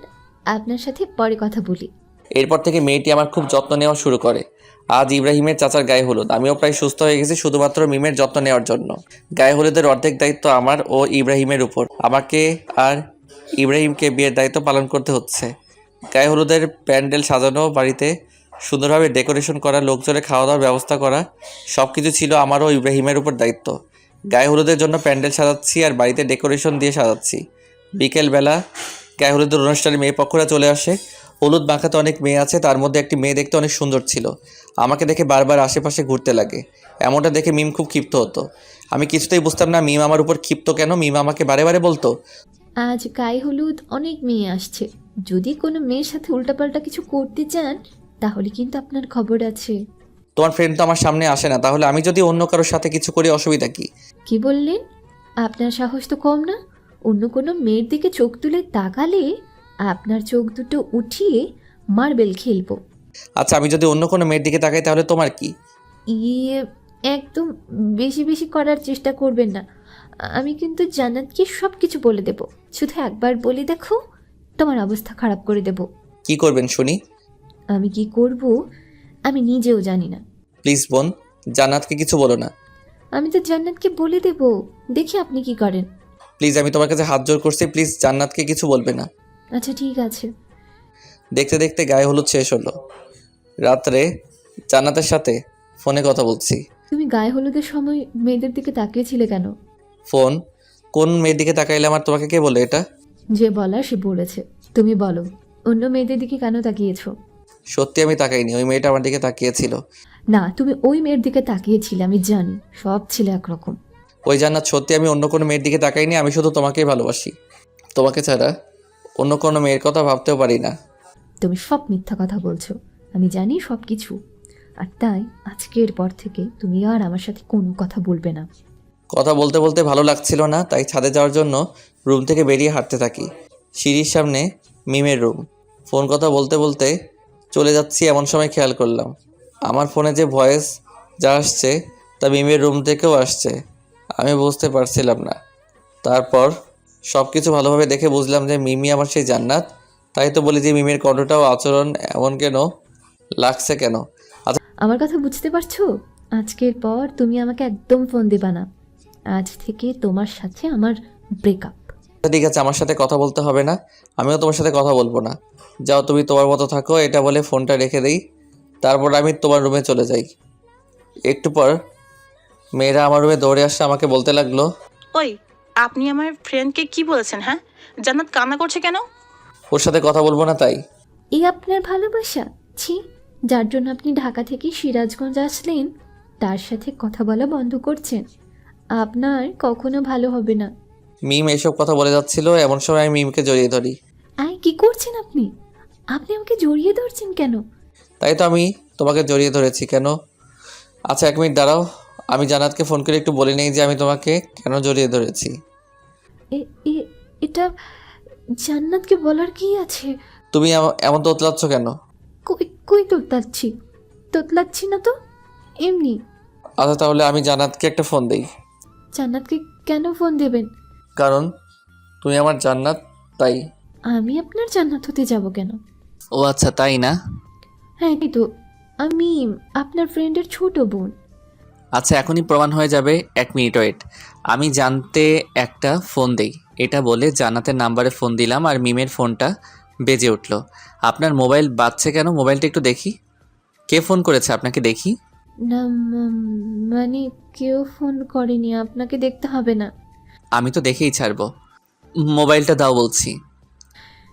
আপনার সাথে পরে কথা বলি। এরপর থেকে মেয়েটি আমার খুব যত্ন নেওয়া শুরু করে। আজ ইব্রাহিমের চাচার গায়ে হলুদ। আমিও প্রায় সুস্থ হয়ে গেছি শুধুমাত্র মিমের যত্ন নেওয়ার জন্য। গায়ে হলুদের অর্ধেক দায়িত্ব আমার ও ইব্রাহিমের উপর। আমাকে আর ইব্রাহিমকে বিয়ের দায়িত্ব পালন করতে হচ্ছে। গায়ে হলুদের প্যান্ডেল সাজানো, বাড়িতে সুন্দরভাবে ডেকোরেশন করা, লোকজনের খাওয়া দাওয়ার ব্যবস্থা করা, সব কিছু ছিল আমার ও ইব্রাহিমের উপর দায়িত্ব। গায়ে হলুদের জন্য প্যান্ডেল সাজাচ্ছি আর বাড়িতে ডেকোরেশন দিয়ে সাজাচ্ছি। বিকেলবেলা গায়ে হলুদের অনুষ্ঠানে মেয়ে পক্ষরা চলে আসে। হলুদ মাখাতে অনেক মেয়ে আছে, তার মধ্যে একটি মেয়ে দেখতে অনেক সুন্দর ছিল। আমাকে দেখে বারবার আশেপাশে ঘুরতে লাগে। এমনটা দেখে মিম খুব ক্ষিপ্ত হতো। আমি কিছুতেই বুঝতাম না মিম আমার উপর ক্ষিপ্ত কেন। মিম আমাকে বারে বারে বলতো, আজ গায়ে হলুদ অনেক মেয়ে আসছে, যদি কোনো মেয়ের সাথে উল্টাপাল্টা কিছু করতে চান তাহলে কিন্তু আপনার খবর আছে। তোমার ফ্রেন্ড তো আমার সামনে আসে না, তাহলে আমি যদি অন্য কারোর সাথে কিছু করি অসুবিধা কি? কি বললেন? আপনার সাহস তো কম না। অন্য কোনো মেয়ের দিকে চোখ তুলে তাকালে আপনার চোখ দুটো উঠিয়ে মার্বেল খেলবো। আচ্ছা, আমি যদি অন্য কোনো মেয়ের দিকে তাকাই তাহলে তোমার কি? ইয়ে, একদম বেশি বেশি করার চেষ্টা করবেন না। আমি কিন্তু জান্নাতকে সব কিছু বলে দেব। শুধু একবার বলে দেখো, তোমার অবস্থা খারাপ করে দেব। কি করবেন শুনি? আমি কি করব আমি নিজেও জানি না। প্লিজ বোন, জান্নাতকে কিছু বলো না। আমি তো জান্নাতকে বলে দেব, দেখি আপনি কি করেন। প্লিজ, আমি তোমার কাছে হাত জোর করছি, প্লিজ জান্নাতকে কিছু বলবে না। আচ্ছা ঠিক আছে। দেখতে দেখতে গায়ে হলুদ শেষ হলো। রাত্রে জান্নাতের সাথে ফোনে কথা বলছি। তুমি গায়ে হলুদের সময় মেয়েদের দিকে তাকিয়েছিলে কেন? ফোন? কোন মেয়ের দিকে তাকাইলে আমার, তোমাকে কে বলে এটা? যে বলার সে বলেছে, তুমি বলো অন্য মেয়েদের দিকে কেন তাকিয়েছো? সত্যি আমি তাকাইনি, ওই মেয়েটা আমার দিকে তাকিয়েছিল। না, তুমি ওই মেয়ের দিকে তাকিয়েছিলে, আমি জানি। সব ছিল একরকম। ওই জান্নাত, সত্যি আমি অন্য কোনো মেয়ের দিকে তাকাইনি, আমি শুধু তোমাকেই ভালোবাসি। তোমাকে ছাড়া অন্য কোনো মেয়ের কথা ভাবতেও পারি না। তুমি সব মিথ্যা কথা বলছো, আমি জানি সব কিছু। আর তাই আজকের পর থেকে তুমি আর আমার সাথে কোনো কথা বলবে না। কথা বলতে বলতে ভালো লাগছিল না, তাই ছাদে যাওয়ার জন্য রুম থেকে বেরিয়ে হাঁটতে থাকি। সিঁড়ির সামনে মিমের রুম। ফোন কথা বলতে বলতে চলে যাচ্ছি, এমন সময় খেয়াল করলাম আমার ফোনে যে ভয়েস যা আসছে তা মিমের রুম থেকেও আসছে। আমি বুঝতে পারছিলাম না। তারপর সব কিছু ভালোভাবে দেখে বুঝলাম যে মিমি আমার সেই জান্নাত। তাই তো বলি যে মিমের কণ্ঠটাও আচরণ এমন কেন লাগছে কেন। আমার কথা বুঝতে পারছো? আজকের পর তুমি আমাকে একদম ফোন দিবা না। আজ থেকে তোমার সাথে আমার ব্রেকআপ। ঠিক আছে, আমার সাথে কথা বলতে হবে না, আমিও তোমার সাথে কথা বলবো না। যাও, তুমি তোমার মতো থাকো। এটা বলে ফোনটা রেখে দেই। তারপর আমি তোমার রুমে চলে যাই। একটু পর মেয়েরা আমার রুমে দৌড়ে আসছে, আমাকে বলতে লাগলো, ওই, আপনি আমার ফ্রেন্ডকে কি বলেছেন? হ্যাঁ, জান্নাত কান্না করছে কেন? ওর সাথে কথা বলবো না তাই। এই আপনার ভালোবাসা? ছি, যার জন্য আপনি ঢাকা থেকে সিরাজগঞ্জ আসলেন তার সাথে কথা বলা বন্ধ করছেন। আপনার কখনো ভালো হবে না। মিম এসব কথা বলে যাচ্ছিল, এমন সময় আমি মিমকে জড়িয়ে ধরি। কি করছেন আপনি? আপনি আমাকে জড়িয়ে ধরছেন কেন? তাই তো আমি তোমাকে জড়িয়ে ধরেছি। কেন? আচ্ছা, 1 মিনিট দাঁড়াও, আমি জান্নাতকে ফোন করে একটু বলে নেই যে আমি তোমাকে কেন জড়িয়ে ধরেছি। এটা জান্নাতকে বলার কি আছে? তুমি এমন তোতলাচ্ছ কেন? কই তোতলাচ্ছি? তোতলাচ্ছি না তো, এমনি। আচ্ছা, তাহলে আমি জান্নাতকে একটা ফোন দিই। জান্নাতকে কেন ফোন দেবেন? কারণ তুমি আমার জান্নাত, তাই। আমি আপনার জান্নাত হতে যাব কেন? ও আচ্ছা, তাই না? হ্যাঁ, এই তো আমি আপনার ফ্রেন্ডের ছোট বোন। আচ্ছা, এখনই প্রমাণ হয়ে যাবে, 1 মিনিট ওয়েট। আমি জানতে একটা ফোন দেই। এটা বলে জান্নাতের নাম্বারে ফোন দিলাম আর মিমের ফোনটা বেজে উঠল। আপনার মোবাইল বাজছে কেন? মোবাইলটা একটু দেখি। কে ফোন করেছে আপনাকে দেখি? না, মানে কেউ ফোন করেনি, আপনাকে দেখতে হবে না। আমি তো দেখেই ছাড়বো। মোবাইলটা দাও বলছি।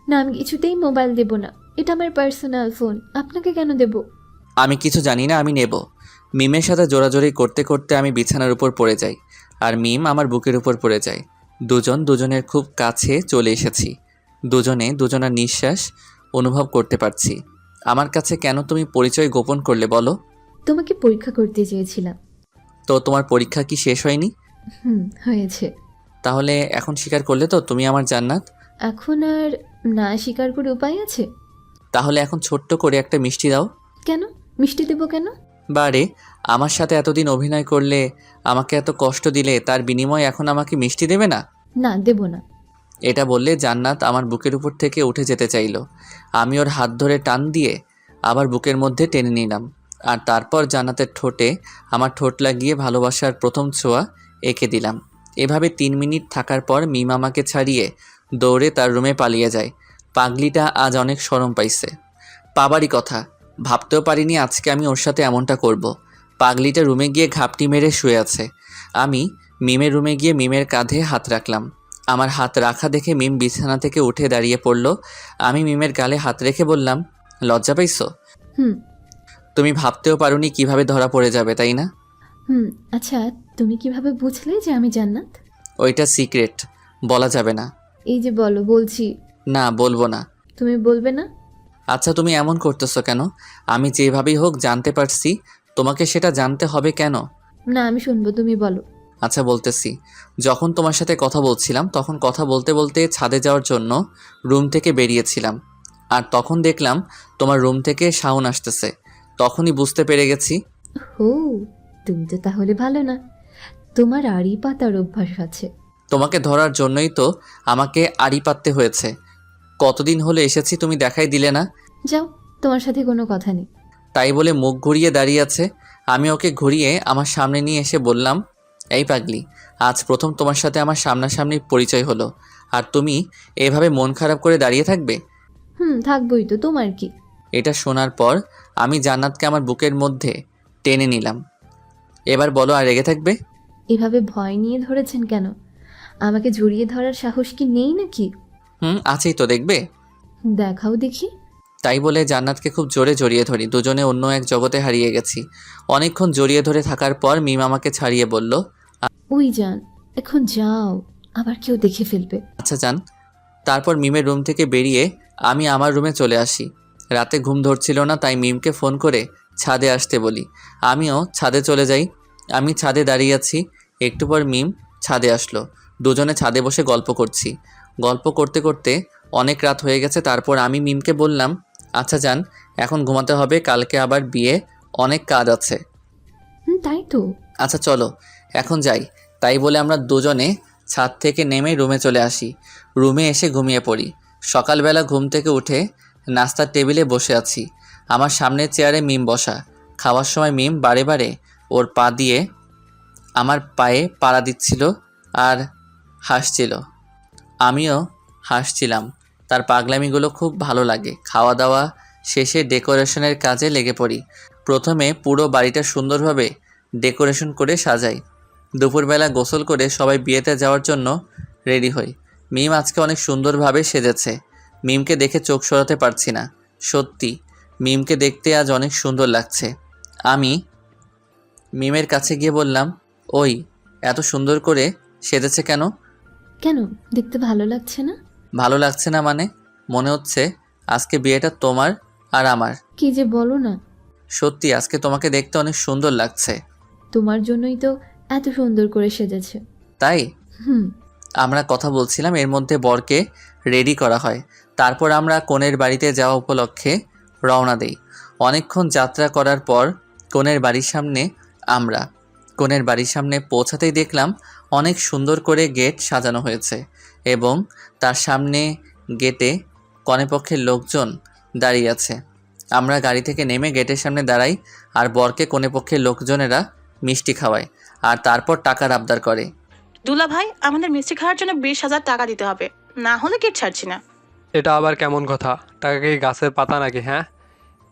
না, আমি কিছুতেই মোবাইল দেব না। এটা আমার পার্সোনাল ফোন, আপনাকে কেন দেব? আমি কিছু জানি না, আমি নেব। মিমের সাথে জোরাজোরি করতে করতে আমি বিছানার উপর পড়ে যাই আর মিম আমার বুকের উপর পড়ে যায়। দুজন দুজনের খুব কাছে চলে এসেছি। দুজনে দুজনের নিঃশ্বাস অনুভব করতে পারছি। আমার কাছে কেন তুমি পরিচয় গোপন করলে বলো? তোমাকে পরীক্ষা করতে চেয়েছিলাম। তো তোমার পরীক্ষা কি শেষ হয়নি? হয়েছে। তাহলে এখন স্বীকার করলে তো তুমি আমার জান্নাত? এখন আর না স্বীকার করে উপায় আছে? তাহলে এখন ছোট্ট করে একটা মিষ্টি দাও। কেন মিষ্টি দেব কেন? বারে, আমার সাথে এতদিন অভিনয় করলে, আমাকে এত কষ্ট দিলে, তার বিনিময়ে এখন আমাকে মিষ্টি দেবে না? না, দেব না। এটা বললে জান্নাত আমার বুকের উপর থেকে উঠে যেতে চাইল। আমি ওর হাত ধরে টান দিয়ে আবার বুকের মধ্যে টেনে নিলাম আর তারপর জান্নাতের ঠোঁটে আমার ঠোঁট লাগিয়ে ভালোবাসার প্রথম ছোঁয়া এঁকে দিলাম। এভাবে 3 মিনিট থাকার পর মিম আমাকে ছাড়িয়ে দৌড়ে তার রুমে পালিয়ে যায়। পাগলিটা আজ অনেক শরম পাইছে। পাবারই কথা, ভাবতেও পারিনি আজকে আমি ওর সাথে এমনটা করব। পাগলিটা রুমে গিয়ে ঘাপটি মেরে শুয়ে আছে। আমি মিমের রুমে গিয়ে মিমের কাঁধে হাত রাখলাম। আমার হাত রাখা দেখে মিম বিছানা থেকে উঠে দাঁড়িয়ে পড়ল। আমি মিমের গালে হাত রেখে বললাম, লজ্জা পাইছো? হুম। তুমি ভাবতেও পারোনি কিভাবে ধরা পড়ে যাবে, তাই না? হুম। আচ্ছা, তুমি কিভাবে বুঝলে যে আমি জান্নাত? ওইটা সিক্রেট, বলা যাবে না। এই যে বলো, বলছি। না, বলবো না। তুমি বলবে না? আচ্ছা, তুমি এমন করতেছো কেন? আমি যেভাবেই হোক জানতে পারছি, তোমাকে সেটা জানতে হবে কেন? না, আমি শুনবো, তুমি বলো। আচ্ছা, বলতেছি। যখন তোমার সাথে কথা বলছিলাম তখন কথা বলতে বলতে ছাদে যাওয়ার জন্য রুম থেকে বেরিয়েছিলাম, আর তখন দেখলাম তোমার রুম থেকে সাউন্ড আসতেছে। তখনই বুঝতে পেরে গেছি। ও, তুমি তো তাহলে ভালো না। তোমার আড়ি পাতার অভ্যাস আছে। তোমাকে ধরার জন্যই তো আমাকে আড়ি পাততে হয়েছে। কতদিন হলো এসেছি, তুমি দেখাই দিলে না। যাও, তোমার সাথে কোনো কথা নেই। তাই বলে মুখ ঘুরিয়ে দাঁড়িয়ে আছে। আমি ওকে ঘুরিয়ে আমার সামনে নিয়ে এসে বললাম, এই পাগলি, আজ প্রথম তোমার সাথে আমার সামনাসামনি পরিচয় হলো, আর তুমি এভাবে মন খারাপ করে দাঁড়িয়ে থাকবে? থাকবোই তো, তোমার কি? এটা শোনার পর আমি জান্নাতকে আমার বুকের মধ্যে টেনে নিলাম। এবার বলো, আর রেগে থাকবে? এভাবে ভয় নিয়ে ধরেছেন কেন? আমাকে জড়িয়ে ধরার সাহস কি নেই নাকি? আছেই তো, দেখবে। দেখাও দেখি। তাই বলে জান্নাতকে খুব জোরে জড়িয়ে ধরি। দুজনে অন্য এক জগতে হারিয়ে গেছি। অনেকক্ষণ জড়িয়ে ধরে থাকার পর মিম আমাকে ছাড়িয়ে বলল, ওই যান, এখন যাও, আবার কেউ দেখে ফেলবে। আচ্ছা যান। তারপর মিমের রুম থেকে বেরিয়ে আমি আমার রুমে চলে আসি। রাতে ঘুম ধরছিল না, তাই মিমকে ফোন করে ছাদে আসতে বলি। আমিও ছাদে চলে যাই। আমি ছাদে দাঁড়িয়ে আছি। একটু পর মিম ছাদে আসলো। দুজনে ছাদে বসে গল্প করছি। গল্প করতে করতে অনেক রাত হয়ে গেছে। তারপর আমি মিমকে বললাম, আচ্ছা যান, এখন ঘুমাতে হবে, কালকে আবার বিয়ে, অনেক কাজ আছে। তাই তো। আচ্ছা চলো এখন যাই। তাই বলে আমরা দুজনে ছাদ থেকে নেমে রুমে চলে আসি। রুমে এসে ঘুমিয়ে পড়ি। সকালবেলা ঘুম থেকে উঠে নাস্তার টেবিলে বসে আছি। আমার সামনের চেয়ারে মিম বসা। খাওয়ার সময় মিম বারে বারে ওর পা দিয়ে আমার পায়ে পাড়া দিচ্ছিল আর হাসছিল। আমিও হাসছিলাম। তার পাগলামিগুলো খুব ভালো লাগে। খাওয়া দাওয়া শেষে ডেকোরেশনের কাজে লেগে পড়ি। প্রথমে পুরো বাড়িটা সুন্দরভাবে ডেকোরেশন করে সাজাই। দুপুরবেলা গোসল করে সবাই বিয়েতে যাওয়ার জন্য রেডি হই। মিম আজকে অনেক সুন্দরভাবে সেজেছে। মিমকে দেখে চোখ সরাতে পারছি না। সত্যি মিমকে দেখতে আজ অনেক সুন্দর লাগছে। আমি মিমের কাছে গিয়ে বললাম, ওই এত সুন্দর করে সেজেছে কেন? কেন, দেখতে ভালো লাগছে না? ভালো লাগছে না মানে? মনে হচ্ছে আজকে বিয়েটা তোমার আর আমার। কি যে বলো না। সত্যি আজকে তোমাকে দেখতে অনেক সুন্দর লাগছে। তোমার জন্যই তো এত সুন্দর করে সেজেছে। তাই? হুম। আমরা কথা বলছিলাম, এর মধ্যে বরকে রেডি করা হয়। তারপর আমরা কনের বাড়িতে যাওয়া উপলক্ষে রওনা দেই। অনেকক্ষণ যাত্রা করার পর কনের বাড়ির সামনে পৌঁছাতেই দেখলাম অনেক সুন্দর করে গেট সাজানো হয়েছে এবং তার সামনে গেটে কনেপক্ষের লোকজন দাঁড়িয়ে আছে। আমরা গাড়ি থেকে নেমে গেটের সামনে দাঁড়াই আর বরকে কনেপক্ষের লোকজনেরা মিষ্টি খাওয়ায় আর তারপর টাকার আবদার করে। দুলা ভাই, আমাদের মিষ্টি খাওয়ার জন্য 20,000 টাকা দিতে হবে, না হলে গেট ছাড়ছি না। এটা আবার কেমন কথা? টাকা কি গাছের পাতা নাকি? হ্যাঁ,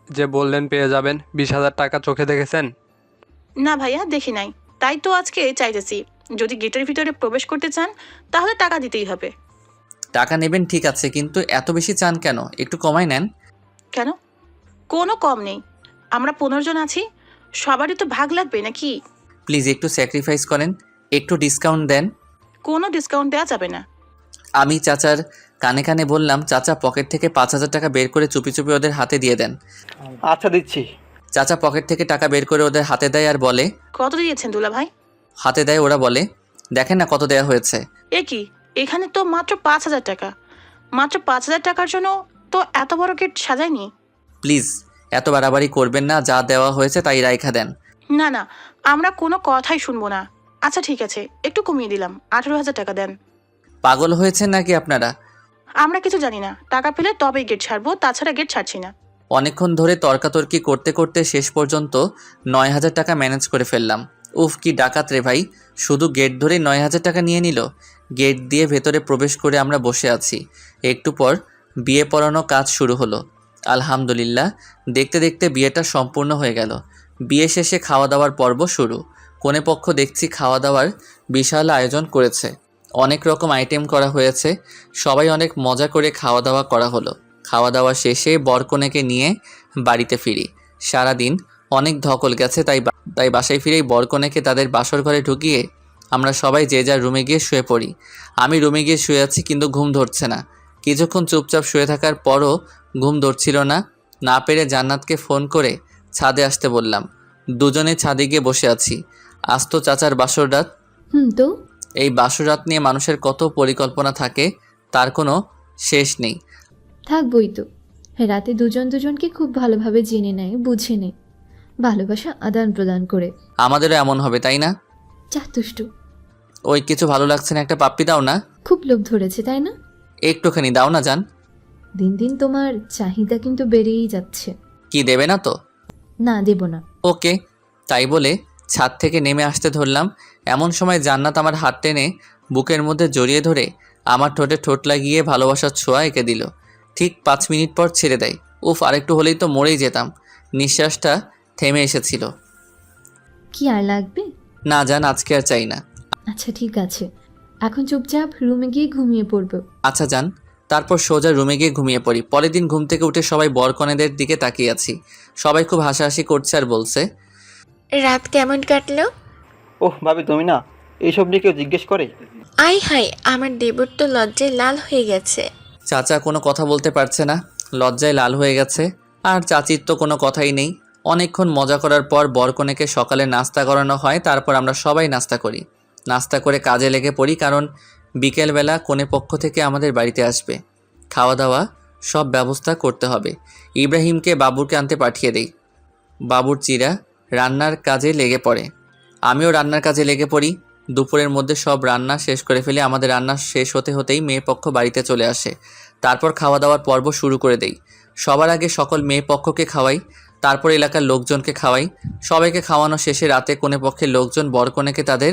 যে বললেন পেয়ে যাবেন, 20,000 টাকা চোখে দেখেছেন? না ভাইয়া, দেখি নাই, তাই তো আজকে চাইতেছি। যদি গেটের ভিতরে প্রবেশ করতে চান তাহলে টাকা দিতেই হবে। টাকা নেবেন ঠিক আছে, কিন্তু এত বেশি চান কেন? একটু কমাই নেন। কেন? কোনো কম নেই, আমরা 15 জন আছি, সবারই তো ভাগ লাগবে নাকি? প্লিজ একটু স্যাক্রিফাইস করেন, একটু ডিসকাউন্ট দেন। কোনো ডিসকাউন্ট দেওয়া যাবে না। আমি চাচার কানে কানে বললাম। চাচা পকেট থেকে 5,000 টাকা বের করে চুপি চুপি ওদের হাতে দিয়ে দেন। আচ্ছা দিচ্ছি। চাচা পকেট থেকে টাকা বের করে ওদের হাতে দেয় আর বলে, কত দিয়েছেন দুলা ভাই? হাতে দেয়। ওরা বলে, দেখেন না কত দেয়া হয়েছে। এ কি, এখানে তো মাত্র 5,000 টাকা। মাত্র 5,000 টাকার জন্য তো এত বড় গেট সাজায়নি। প্লিজ এত বাড়াবাড়ি করবেন না, যা দেওয়া হয়েছে তাই রাইখা দেন। না না, আমরা কোনো কথাই শুনবো না। আচ্ছা ঠিক আছে, একটু কমিয়ে দিলাম, 18,000 টাকা দেন। পাগল হয়েছেন নাকি আপনারা? আমরা কিছু জানি না, টাকা পেলে তবেই গেট ছাড়বো, তাছাড়া গেট ছাড়ছি না। অনেকক্ষণ ধরে তর্কাতর্কি করতে করতে শেষ পর্যন্ত 9,000 টাকা ম্যানেজ করে ফেললাম। উফ, কি ডাকাত রে ভাই, শুধু গেট ধরে 9,000 টাকা নিয়ে নিল। গেট দিয়ে ভেতরে প্রবেশ করে আমরা বসে আছি। একটু পর বিয়ে পড়ানো কাজ শুরু হলো। আলহামদুলিল্লাহ, দেখতে দেখতে বিয়েটা সম্পূর্ণ হয়ে গেল। বিয়ে শেষে খাওয়া দাওয়ার পর্ব শুরু। কনেপক্ষ দেখছি খাওয়া দাওয়ার বিশাল আয়োজন করেছে। অনেক রকম আইটেম করা হয়েছে। সবাই অনেক মজা করে খাওয়া দাওয়া করা হলো। খাওয়া দাওয়া শেষে বরকনেকে নিয়ে বাড়িতে ফিরি। সারাদিন অনেক ধকল গেছে, তাই বাসায় ফিরেই বরকনেকে তাদের বাসর ঘরে ঢুকিয়ে আমরা সবাই যে যার রুমে গিয়ে শুয়ে পড়ি। আমি রুমে গিয়ে শুয়ে আছি, কিন্তু ঘুম ধরছে না। কিছুক্ষণ চুপচাপ শুয়ে থাকার পরও ঘুম ধরছিল না। না পেরে জান্নাতকে ফোন করে ছাদে আসতে বললাম। দুজনে ছাদে গিয়ে বসে আছি। আজ তো চাচার বাসর রাত। তো এই বাসর রাত নিয়ে মানুষের কত পরিকল্পনা থাকে, তার কোনো শেষ নেই। থাকবই তো। রাতে দুজন দুজনকে খুব ভালোভাবে জেনে নেয়, বুঝে নেয়, ভালোবাসা আদান প্রদান করে। আমাদেরও এমন হবে, তাই না? চাতুষ্টু। ওই কিছু ভালো লাগছে না, একটা পাপ্পি দাও না। খুব লোভ ধরেছে তাই না? একটুখানি দাও না জান। দিন দিন তোমার চাহিদা কিন্তু বেড়েই যাচ্ছে। কি দেবে না তো? না, দেব না। ওকে। তাই বলে ছাদ থেকে নেমে আসতে ধরলাম। এমন সময় জান্নাত আমার হাত টেনে বুকের মধ্যে জড়িয়ে ধরে আমার ঠোঁটে ঠোঁট লাগিয়ে ভালোবাসার ছোঁয়া এঁকে দিল। ঠিক 5 মিনিট পর ছেড়ে দেয়। উফ, আরেকটু হলেই তো মরেই যেতাম। নিঃশ্বাসটা থেমে এসেছিল। কি আর লাগবে? না জান, আজকে আর চাই না। আচ্ছা ঠিক আছে, এখন চুপচাপ রুমে গিয়ে ঘুমিয়ে পড়বো। আচ্ছা যান। তারপর সোজা রুমে গিয়ে ঘুমিয়ে পড়ি। পরের দিন ঘুম থেকে উঠে সবাই বরকনেদের দিকে তাকিয়ে আছি। সবাই খুব হাসাহাসি করছে আর বলছে, রাত কেমন কাটলো? ওহ ভাবি, তুমি না এইসব নিয়ে কেউ জিজ্ঞেস করে? আই হাই, আমার দেবর তো লজ্জায় লাল হয়ে গেছে। চাচা কোনো কথা বলতে পারছে না, লজ্জায় লাল হয়ে গেছে। আর চাচির তো কোনো কথাই নেই। অনেকক্ষণ মজা করার পর বরকনেকে সকালে নাস্তা করানো হয়। তারপর আমরা সবাই নাস্তা করি। নাস্তা করে কাজে লেগে পড়ি, কারণ বিকেলবেলা কনে পক্ষ থেকে আমাদের বাড়িতে আসবে। খাওয়া দাওয়া সব ব্যবস্থা করতে হবে। ইব্রাহিমকে বাবুরকে আনতে পাঠিয়ে দেই। বাবুর চিরা রান্নার কাজে লেগে পড়ে। আমিও রান্নার কাজে লেগে পড়ি। দুপুরের মধ্যে সব রান্না শেষ করে ফেলে। আমাদের রান্না শেষ হতে হতেই মেয়ে পক্ষ বাড়িতে চলে আসে। তারপর খাওয়া দাওয়ার পর্ব শুরু করে দেই। সবার আগে সকল মেয়ে পক্ষকে খাওয়াই, তারপর এলাকার লোকজনকে খাওয়াই। সবাইকে খাওয়ানো শেষে রাতে কনে পক্ষের লোকজন বরকনেকে তাদের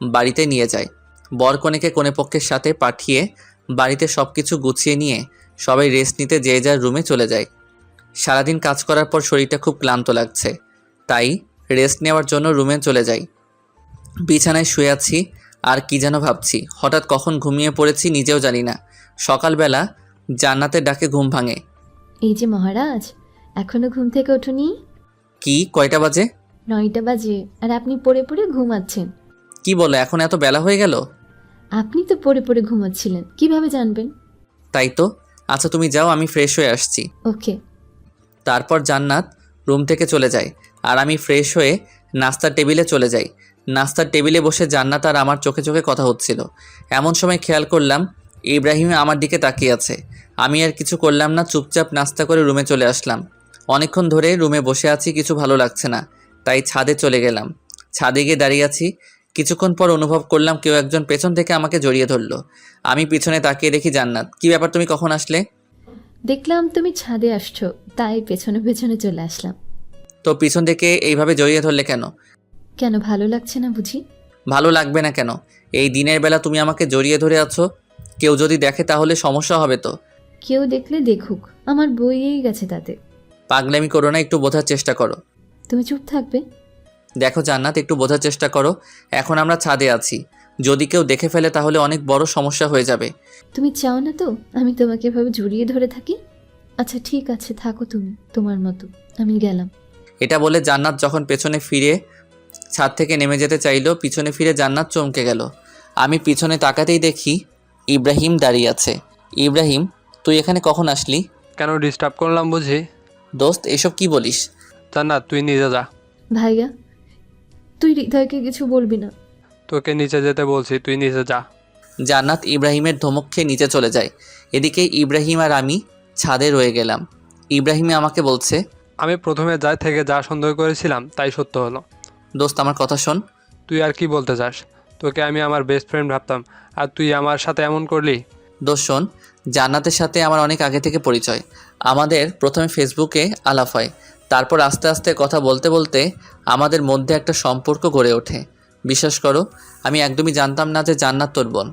বাড়িতে নিয়ে যায়। বরকনেকে কনে পক্ষের সাথে পাঠিয়ে বাড়িতে সব কিছু গুছিয়ে নিয়ে সবাই রেস্ট নিতে যে যার রুমে চলে যায়। সারাদিন কাজ করার পর শরীরটা খুব ক্লান্ত লাগছে, তাই রেস্ট নেওয়ার জন্য রুমে চলে যাই। বিছানায় শুয়ে আছি আর কি যেন ভাবছি। হঠাৎ কখন ঘুমিয়ে পড়েছি নিজেও জানি না। সকালবেলা জান্নাতের ডাকে ঘুম ভাঙে। এই যে মহারাজ, এখনো ঘুম থেকে ওঠোনি? কি, কয়টা বাজে? 9টা বাজে, আর আপনি পড়ে পড়ে ঘুমাচ্ছেন। কি বলো, এখন এত বেলা হয়ে গেল? আপনি তো পড়ে পড়ে ঘুমাচ্ছিলেন, কিভাবে জানবেন? তাই তো। আচ্ছা তুমি যাও, আমি ফ্রেশ হয়ে আসছি। ওকে। তারপর জান্নাত রুম থেকে চলে যায় আর আমি ফ্রেশ হয়ে নাস্তার টেবিলে চলে যাই। নাস্তার টেবিলে বসে জান্নাত আর আমার চোখে চোখে কথা হচ্ছিল। এমন সময় খেয়াল করলাম ইব্রাহিম আমার দিকে তাকিয়ে আছে। আমি আর কিছু করলাম না, চুপচাপ নাস্তা করে রুমে চলে আসলাম। অনেকক্ষণ ধরে রুমে বসে আছি, কিছু ভালো লাগছে না, তাই ছাদে চলে গেলাম। ছাদে গিয়ে দাঁড়িয়ে আছি। কিছুক্ষণ পর অনুভব করলাম কেউ একজন পেছন থেকে আমাকে জড়িয়ে ধরলো। আমি পিছনে তাকিয়ে দেখি জান্নাত। কি ব্যাপার, তুমি কখন আসলে? দেখলাম তুমি ছাদে আসছো, তাই পেছনে পেছনে চলে আসলাম। তো পিছন থেকে এইভাবে জড়িয়ে ধরলে কেন? কেন, ভালো লাগছে না বুঝি? ভালো লাগবে না কেন? এই দিনের বেলা তুমি আমাকে জড়িয়ে ধরে আছো, কেউ যদি দেখে তাহলে সমস্যা হবে তো। কেউ দেখলে দেখুক, আমার বইয়েই গেছে তাতে। পাগলামি করো না, একটু বোঝার চেষ্টা করো। তুমি চুপ থাকবে? দেখো জান্নাত, একটু বোঝার চেষ্টা করো। এখন আমরা ছাদে আছি, যদি কেউ দেখে ফেলে তাহলে অনেক বড় সমস্যা হয়ে যাবে। তুমি চাও না তো আমি তোমাকে এভাবে জড়িয়ে ধরে থাকি? আচ্ছা ঠিক আছে, থাকো তুমি তোমার মতো, আমি গেলাম। এটা বলে জান্নাত যখন পেছনে ফিরে ছাদ থেকে নেমে যেতে চাইলো, পিছনে ফিরে জান্নাত চমকে গেল। আমি পিছনে তাকাতেই দেখি ইব্রাহিম দাঁড়িয়ে আছে। ইব্রাহিম, তুই এখানে কখন আসলি? কেন ডিস্টার্ব করলাম বুঝি? দোস্ত, এসব কি বলিস? জান্নাত, তুই নিজে যা। ভাইয়া, তুই হৃদয়কে কিছু বলবি না। তোকে নিচে যেতে বলছি, তুই নিচে যা। জান্নাত ইব্রাহিমের ধমক খেয়ে নিচে চলে যায়। এদিকে ইব্রাহিম আর আমি ছাদে রয়ে গেলাম। ইব্রাহিমে আমাকে বলছে, আমি প্রথমে যা সন্দেহ করেছিলাম তাই সত্য হলো। দোস্ত আমার কথা শোন। তুই আর কি বলতে চাস? তোকে আমি আমার বেস্ট ফ্রেন্ড ভাবতাম, আর তুই আমার সাথে এমন করলি। দোস্ত শোন, জান্নাতের সাথে আমার অনেক আগে থেকে পরিচয়। আমাদের প্রথমে ফেসবুকে আলাপ হয়, তারপর আস্তে আস্তে কথা বলতে বলতে আমাদের মধ্যে একটা সম্পর্ক গড়ে ওঠে। বিশ্বাস করো, আমি একদমই জানতাম না যে জান্নাত তোর বোন।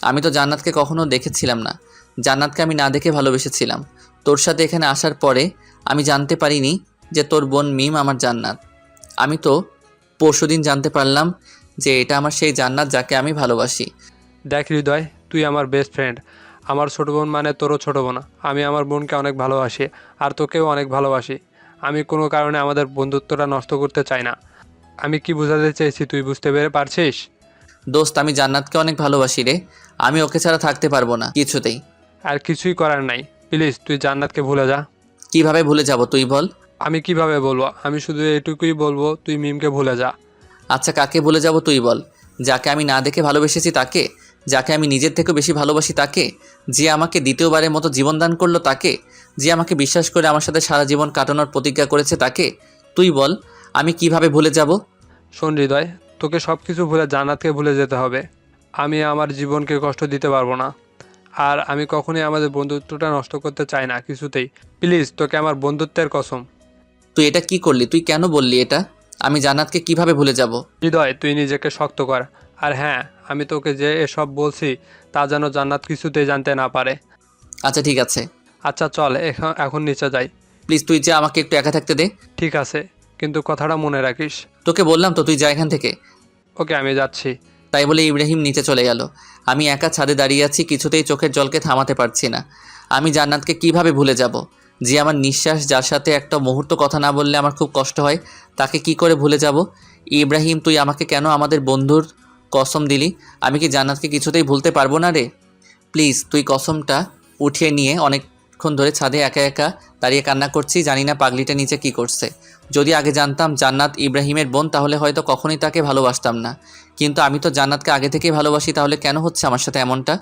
আমি তো জান্নাতকে কখনো দেখেছিলাম না। জান্নাতকে আমি না দেখে ভালোবেসেছিলাম। তোর সাথে এখানে আসার পরে আমি জানতে পারিনি যে তোর বোন মিম আমার জান্নাত। আমি তো পরশুদিন জানতে পারলাম যে এটা আমার সেই জান্নাত যাকে আমি ভালোবাসি। দেখ হৃদয়, তুই আমার বেস্ট ফ্রেন্ড। আমার ছোটো বোন মানে তোরও ছোটো বোন। আমি আমার বোনকে অনেক ভালোবাসি আর তোকেও অনেক ভালোবাসি। আমি কোনো কারণে আমাদের বন্ধুত্বটা নষ্ট করতে চাই না। আমি কি বোঝাতে চেয়েছি তুই বুঝতে পারছিস? দোস্ত, আমি জান্নাতকে অনেক ভালোবাসি রে। আমি ওকে ছাড়া থাকতে পারবো না কিছুতেই। আর কিছুই করার নাই, প্লিজ তুই জান্নাতকে ভুলে যা। কিভাবে ভুলে যাব তুই বল? আমি কিভাবে বলবো? আমি শুধু এটুকুই বলবো, তুই মিমকে ভুলে যা। আচ্ছা, কাকে ভুলে যাব তুই বল? যাকে আমি না দেখে ভালোবেসেছি তাকে? যাকে আমি নিজের থেকেও বেশি ভালোবাসি তাকে? যে আমাকে দ্বিতীয়বারের মতো জীবনদান করলো তাকে? যে আমাকে বিশ্বাস করে আমার সাথে সারা জীবন কাটানোর প্রতিজ্ঞা করেছে তাকে? তুই বল, আমি কিভাবে ভুলে যাব? শোন হৃদয়, তোকে সব কিছু ভুলে জান্নাতকে ভুলে যেতে হবে। আমি আমার জীবনকে কষ্ট দিতে পারবো না, আর আমি কখনোই আমাদের বন্ধুত্বটা নষ্ট করতে চাই না কিছুতেই। প্লিজ, তোকে আমার বন্ধুত্বের কসম। তুই এটা কি করলি? তুই কেন বললি এটা? আমি জান্নাতকে কিভাবে ভুলে যাব? হৃদয়, তুই নিজেকে শক্ত কর। আর হ্যাঁ, আমি তোকে যে এসব বলছি তা যেন জান্নাত কিছুতেই জানতে না পারে। আচ্ছা ঠিক আছে। আচ্ছা চল, এখন নিচে যাই। প্লিজ তুই যা, আমাকে একটু একা থাকতে দে। ঠিক আছে, কিন্তু কথাটা মনে রাখিস। তোকে বললাম তো তুই যা এখান থেকে। ওকে, আমি যাচ্ছি। তাই বলে ইব্রাহিম নিচে চলে গেল। আমি একা ছাদে দাঁড়িয়ে আছি, কিছুতেই চোখের জলকে থামাতে পারছি না। আমি জান্নাতকে কিভাবে ভুলে যাব? যে আমার নিঃশ্বাস, যার সাথে একটা মুহূর্ত কথা না বললে আমার খুব কষ্ট হয়, তাকে কি করে ভুলে যাব? ইব্রাহিম, তুই আমাকে কেন আমাদের বন্ধুর কসম দিলি? আমি কি জান্নাতকে কিছুতেই ভুলতে পারবো না রে? প্লিজ তুই কসমটা উঠিয়ে নিয়ে অনেকক্ষণ ধরে ছাদে একা একা দাঁড়িয়ে কান্না করছি। জানি না পাগলিটা নিচে কি করছে। যদি আগে জানতাম জান্নাত ইব্রাহিমের বোন, তাহলে হয়তো কখনোই তাকে ভালোবাসতাম না। কিন্তু আমি তো জান্নাতকে আগে থেকেই ভালোবাসি, তাহলে কেন হচ্ছে আমার সাথে এমনটা?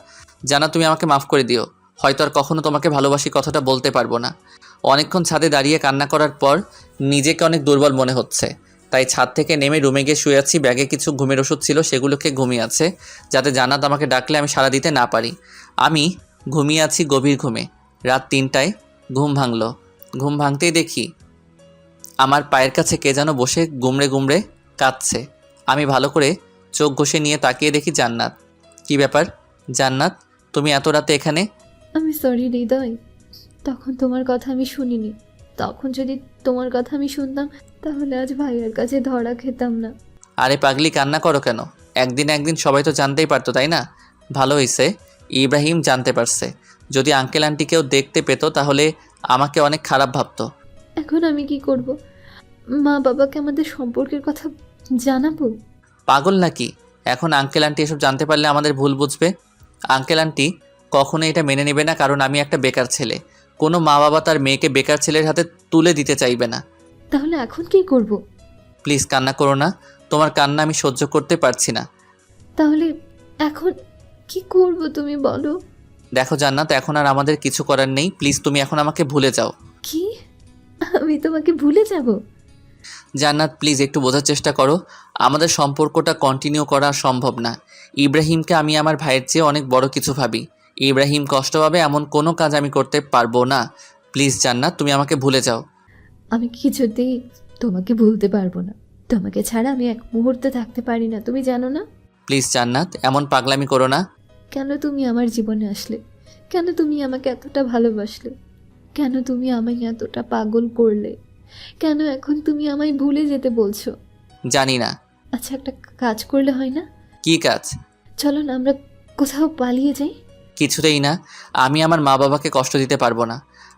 জান্নাত, তুমি আমাকে মাফ করে দিও। হয়তো আর কখনো তোমাকে ভালোবাসি কথাটা বলতে পারবো না। অনেকক্ষণ ছাদে দাঁড়িয়ে কান্না করার পর নিজেকে অনেক দুর্বল মনে হচ্ছে, তাই ছাদ থেকে নেমে রুমে গিয়ে শুয়ে আছি। ব্যাগে কিছু ঘুমের ওষুধ ছিল, সেগুলোকে ঘুমিয়ে আছে, যাতে জান্নাত আমাকে ডাকলে আমি সাড়া দিতে না পারি। আমি ঘুমিয়ে আছি গভীর ঘুমে। রাত 3টায় ঘুম ভাঙল। ঘুম ভাঙতেই দেখি আমার পায়ের কাছে কে যেন বসে গুমড়ে গুমড়ে কাঁদছে। আমি ভালো করে চোখ ঘষে নিয়ে তাকিয়ে দেখি জান্নাত। কি ব্যাপার জান্নাত, তুমি এত রাতে এখানে? আমি সরি হৃদয়, তখন তোমার কথা আমি শুনিনি। তখন যদি তোমার কথা আমি শুনতাম তাহলে আজ ভাইয়ের কাছে ধরা খেতাম না। আরে পাগলি, কান্না করো কেন? একদিন একদিন সবাই তো জানতেই পারতো, তাই না? ভালো হয়েছে ইব্রাহিম জানতে পারছে। যদি আঙ্কেল আন্টি কেউ দেখতে পেতো তাহলে আমাকে অনেক খারাপ ভাবতো। এখন আমি কি করব? মা বাবাকে আমাদের সম্পর্কের কথা জানাবো? পাগল নাকি? এখন আঙ্কেল আন্টি এসব জানতে পারলে আমাদের ভুল বুঝবে। আঙ্কেল আন্টি কখনো এটা মেনে নেবে না, কারণ আমি একটা বেকার ছেলে। কোনো মা বাবা তার মেয়েকে বেকার ছেলের হাতে তুলে দিতে চাইবে না। তাহলে এখন কি করব? প্লিজ কান্না করো না, তোমার কান্না আমি সহ্য করতে পারছি না। তাহলে এখন কি করব তুমি বলো? দেখো জান্নাত, এখন আর আমাদের কিছু করার নেই। প্লিজ তুমি এখন আমাকে ভুলে যাও। কি? আমি তোমাকে ভুলে যাব? জান্নাত প্লিজ একটু বোঝার চেষ্টা করো। আমাদের সম্পর্কটা কন্টিনিউ করা সম্ভব না। ইব্রাহিমকে আমি আমার ভাইয়ের চেয়ে অনেক বড় কিছু ভাবি। ইব্রাহিম কষ্ট পাবে এমন কোনো কাজ আমি করতে পারবো না। প্লিজ জান্নাত, তুমি আমাকে ভুলে যাও। আমি কিছুতেই তোমাকে ভুলতে পারবো না। তোমাকে ছাড়া আমি এক মুহূর্তে থাকতে পারি না, তুমি জানো না? প্লিজ জান্নাত, এমন পাগলামি করো না। কেন তুমি আমার জীবনে আসলে? কেন তুমি আমাকে এতটা ভালোবাসলে? কেন তুমি আমায় এতটা পাগল করলে? কেন এখন তুমি আমায় ভুলে যেতে বলছো? জানি না। আচ্ছা, একটা কাজ করলে হয় না? কি কাজ? চলো না আমরা কোথাও পালিয়ে যাই। কিছুতেই না। আমি আমার মা বাবাকে কষ্ট দিতে পারবো না।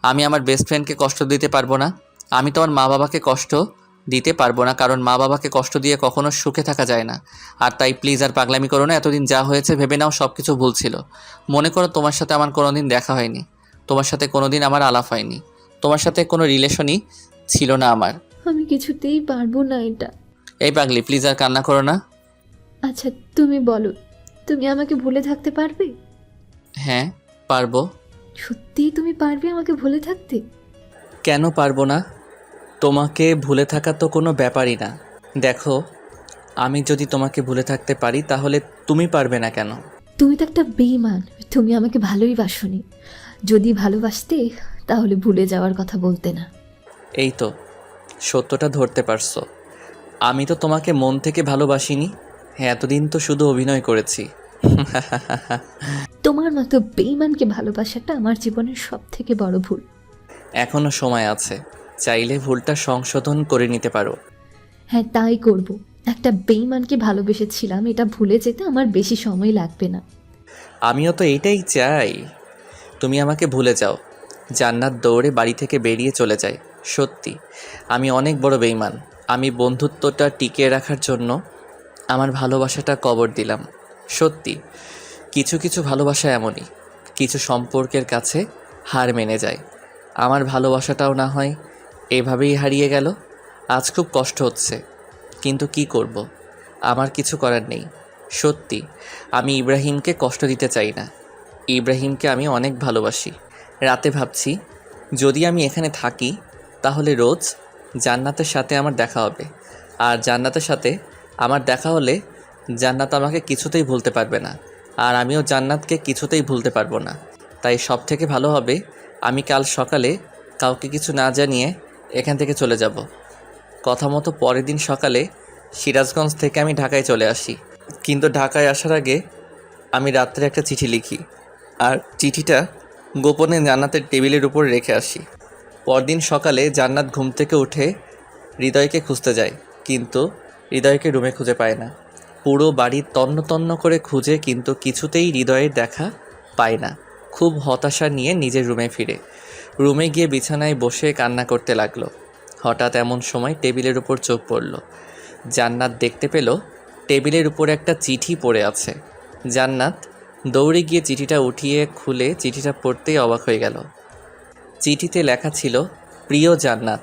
আমি আমার বেস্ট ফ্রেন্ডকে কষ্ট দিতে পারবো না। আমি তো আমার মা বাবাকে কষ্ট দিতে পারবো না, কারণ মা বাবাকে কষ্ট দিয়ে কখনো সুখে থাকা যায় না। আর তাই প্লিজ আর পাগলামি করো না। এতদিন যা হয়েছে ভেবে নাও সব কিছু ভুল ছিল। মনে করো তোমার সাথে আমার কোনো দিন দেখা হয়নি, তোমার সাথে কোনো দিন আমার আলাপ হয়নি, তোমার সাথে কোনো রিলেশনই ছিল না আমার। আমি কিছুতেই পারবো না এটা। এই পাগলি, প্লিজ আর কান্না করো না। আচ্ছা তুমি বলো, তুমি আমাকে ভুলে থাকতে পারবে? হ্যাঁ পারবো। সত্যিই তুমি পারবে আমাকে ভুলে থাকতে? কেন পারবো না? তোমাকে ভুলে থাকা তো কোনো ব্যাপারই না। দেখো, আমি যদি তোমাকে ভুলে থাকতে পারি তাহলে তুমি পারবে না কেন? তুমি তো একটা বেঈমান। তুমি আমাকে ভালোই বাসনি। যদি ভালোবাসতে তাহলে ভুলে যাওয়ার কথা বলতে না। এই তো সত্যটা ধরতে পারছো। আমি তো তোমাকে মন থেকে ভালোবাসিনি। হ্যাঁ, এতদিন তো শুধু অভিনয় করেছি। তোমার মতো বেঈমানকে ভালোবাসাটা আমার জীবনের সব থেকে বড় ভুল। এখনও সময় আছে, চাইলে ভুলটা সংশোধন করে নিতে পারো। হ্যাঁ, তাই করব। একটা বেইমানকে ভালোবেসেছিলাম, এটা ভুলে যেতে আমার বেশি সময় লাগবে না। আমিও তো এটাই চাই, তুমি আমাকে ভুলে যাও। জান্নাত দৌড়ে বাড়ি থেকে বেরিয়ে চলে যায়। সত্যি আমি অনেক বড় বেইমান। আমি বন্ধুত্বটা টিকিয়ে রাখার জন্য আমার ভালোবাসাটা কবর দিলাম। সত্যি কিছু কিছু ভালোবাসা এমনই, কিছু সম্পর্কের কাছে হার মেনে যায়। আমার ভালোবাসাটাও না হয় এভাবেই হারিয়ে গেল। আজ খুব কষ্ট হচ্ছে, কিন্তু কি করব, আমার কিছু করার নেই। সত্যি আমি ইব্রাহিমকে কষ্ট দিতে চাই না। ইব্রাহিমকে আমি অনেক ভালোবাসি। রাতে ভাবছি যদি আমি এখানে থাকি তাহলে রোজ জান্নাতের সাথে আমার দেখা হবে, আর জান্নাতের সাথে আমার দেখা হলে জান্নাত আমাকে কিছুতেই ভুলতে পারবে না, আর আমিও জান্নাতকে কিছুতেই ভুলতে পারবো না। তাই সব থেকে ভালো হবে আমি কাল সকালে কাউকে কিছু না জানিয়ে এখান থেকে চলে যাব। কথা মতো পরের দিন সকালে সিরাজগঞ্জ থেকে আমি ঢাকায় চলে আসি। কিন্তু ঢাকায় আসার আগে আমি রাত্রে একটা চিঠি লিখি, আর চিঠিটা গোপনে জান্নাতের টেবিলের উপর রেখে আসি। পরদিন সকালে জান্নাত ঘুম থেকে উঠে হৃদয়কে খুঁজতে যায়, কিন্তু হৃদয়কে রুমে খুঁজে পায় না। পুরো বাড়ি তন্ন তন্ন করে খুঁজে কিন্তু কিছুতেই হৃদয়ের দেখা পায় না। খুব হতাশা নিয়ে নিজের রুমে ফিরে রুমে গিয়ে বিছানায় বসে কান্না করতে লাগলো। হঠাৎ এমন সময় টেবিলের উপর চোখ পড়ল। জান্নাত দেখতে পেল টেবিলের উপর একটা চিঠি পড়ে আছে। জান্নাত দৌড়ে গিয়ে চিঠিটা উঠিয়ে খুলে চিঠিটা পড়তেই অবাক হয়ে গেল। চিঠিতে লেখা ছিল, প্রিয় জান্নাত,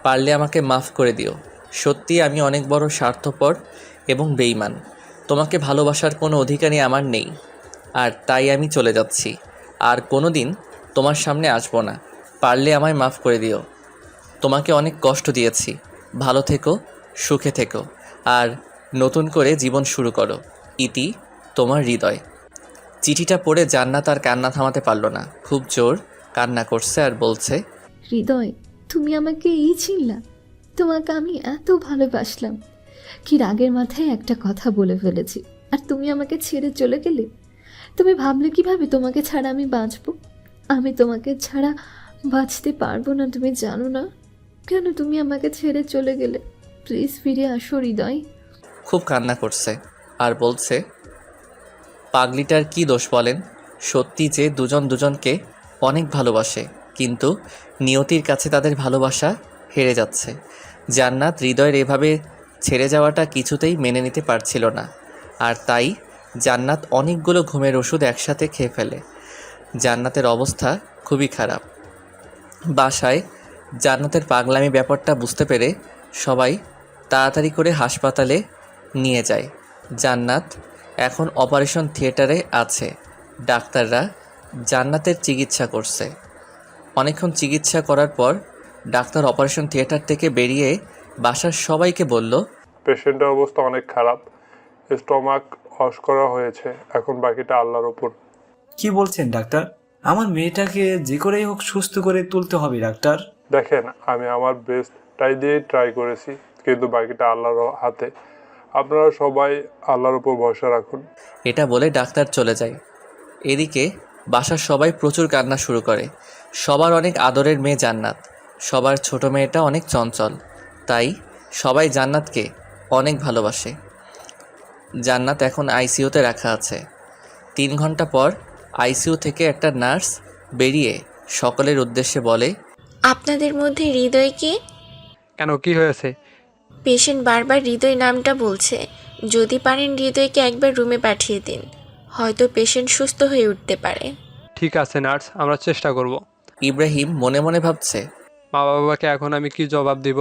পারলে আমাকে মাফ করে দিও। সত্যি আমি অনেক বড় স্বার্থপর এবং বেইমান। তোমাকে ভালোবাসার কোনো অধিকারই আমার নেই, আর তাই আমি চলে যাচ্ছি। আর কোনো দিন তোমার সামনে আসবো না। পারলে আমায় মাফ করে দিও। তোমাকে অনেক কষ্ট দিয়েছি। ভালো থেকো, সুখে থেকো, আর নতুন করে জীবন শুরু করো। ইতি, তোমার হৃদয়। চিঠিটা পড়ে জান্নাত আর কান্না থামাতে পারল না। খুব জোর কান্না করছে আর বলছে, হৃদয়, তুমি আমাকে এই চিনলা? তোমাকে আমি এত ভালোবাসলাম, কি রাগের মাথায় একটা কথা বলে ফেলেছি, আর তুমি আমাকে ছেড়ে চলে গেলে। তুমি ভাবলে কিভাবে তোমাকে ছাড়া আমি বাঁচবো? আমি তোমাকে ছাড়া বাঁচতে পারবো না, তুমি জানো না? কেন তুমি আমাকে ছেড়ে চলে গেলে? প্লিজ ফিরে আসো হৃদয়। খুব কান্না করছে আর বলছে, পাগলিটার কি দোষ বলেন? সত্যি যে দুজন দুজনকে অনেক ভালোবাসে, কিন্তু নিয়তির কাছে তাদের ভালোবাসা হেরে যাচ্ছে। জান্নাত হৃদয়ের এভাবে ছেড়ে যাওয়াটা কিছুতেই মেনে নিতে পারছিল না, আর তাই জান্নাত অনেকগুলো ঘুমের ওষুধ একসাথে খেয়ে ফেলে। জান্নাতের অবস্থা খুবই খারাপ। বাসায় জান্নাতের পাগলামি ব্যাপারটা বুঝতে পেরে সবাই তাড়াতাড়ি করে হাসপাতালে নিয়ে যায়। জান্নাত এখন অপারেশন থিয়েটারে আছে। ডাক্তাররা জান্নাতের চিকিৎসা করছে। অনেকক্ষণ চিকিৎসা করার পর ডাক্তার অপারেশন থিয়েটার থেকে বেরিয়ে বাসার সবাইকে বলল, পেশেন্টের অবস্থা অনেক খারাপ, স্টমাক ওয়াশ করা হয়েছে, এখন বাকিটা আল্লাহর উপর। কি বলছেন ডাক্তার? আমার মেয়েটাকে যে করেই হোক সুস্থ করে তুলতে হবে ডাক্তার। দেখেন, আমি আমার বেস্টটাই দিয়ে ট্রাই করেছি, কিন্তু বাকিটা আল্লাহর হাতে। আপনারা সবাই আল্লাহর উপর ভরসা রাখুন। এটা বলে ডাক্তার চলে যায়। এদিকে বাসার সবাই প্রচুর কান্না শুরু করে। সবার অনেক আদরের মেয়ে জান্নাত, সবার ছোট মেয়েটা অনেক চঞ্চল, তাই সবাই জান্নাতকে অনেক ভালোবাসে। জান্নাত এখন আইসিইউতে রাখা আছে। 3 ঘন্টা পর আইসিইউ থেকে একটা নার্স বেরিয়ে সকলের উদ্দেশ্যে বলে, আপনাদের মধ্যে হৃদয় কি? কেন, কি হয়েছে? পেশেন্ট বারবার হৃদয় নামটা বলছে। যদি পারেন হৃদয়কে একবার রুমে পাঠিয়ে দিন, হয়তো পেশেন্ট সুস্থ হয়ে উঠতে পারে। ঠিক আছে নার্স, আমরা চেষ্টা করব। ইব্রাহিম মনে মনে ভাবছে, মা বাবাকে এখন আমি কি জবাব দিব?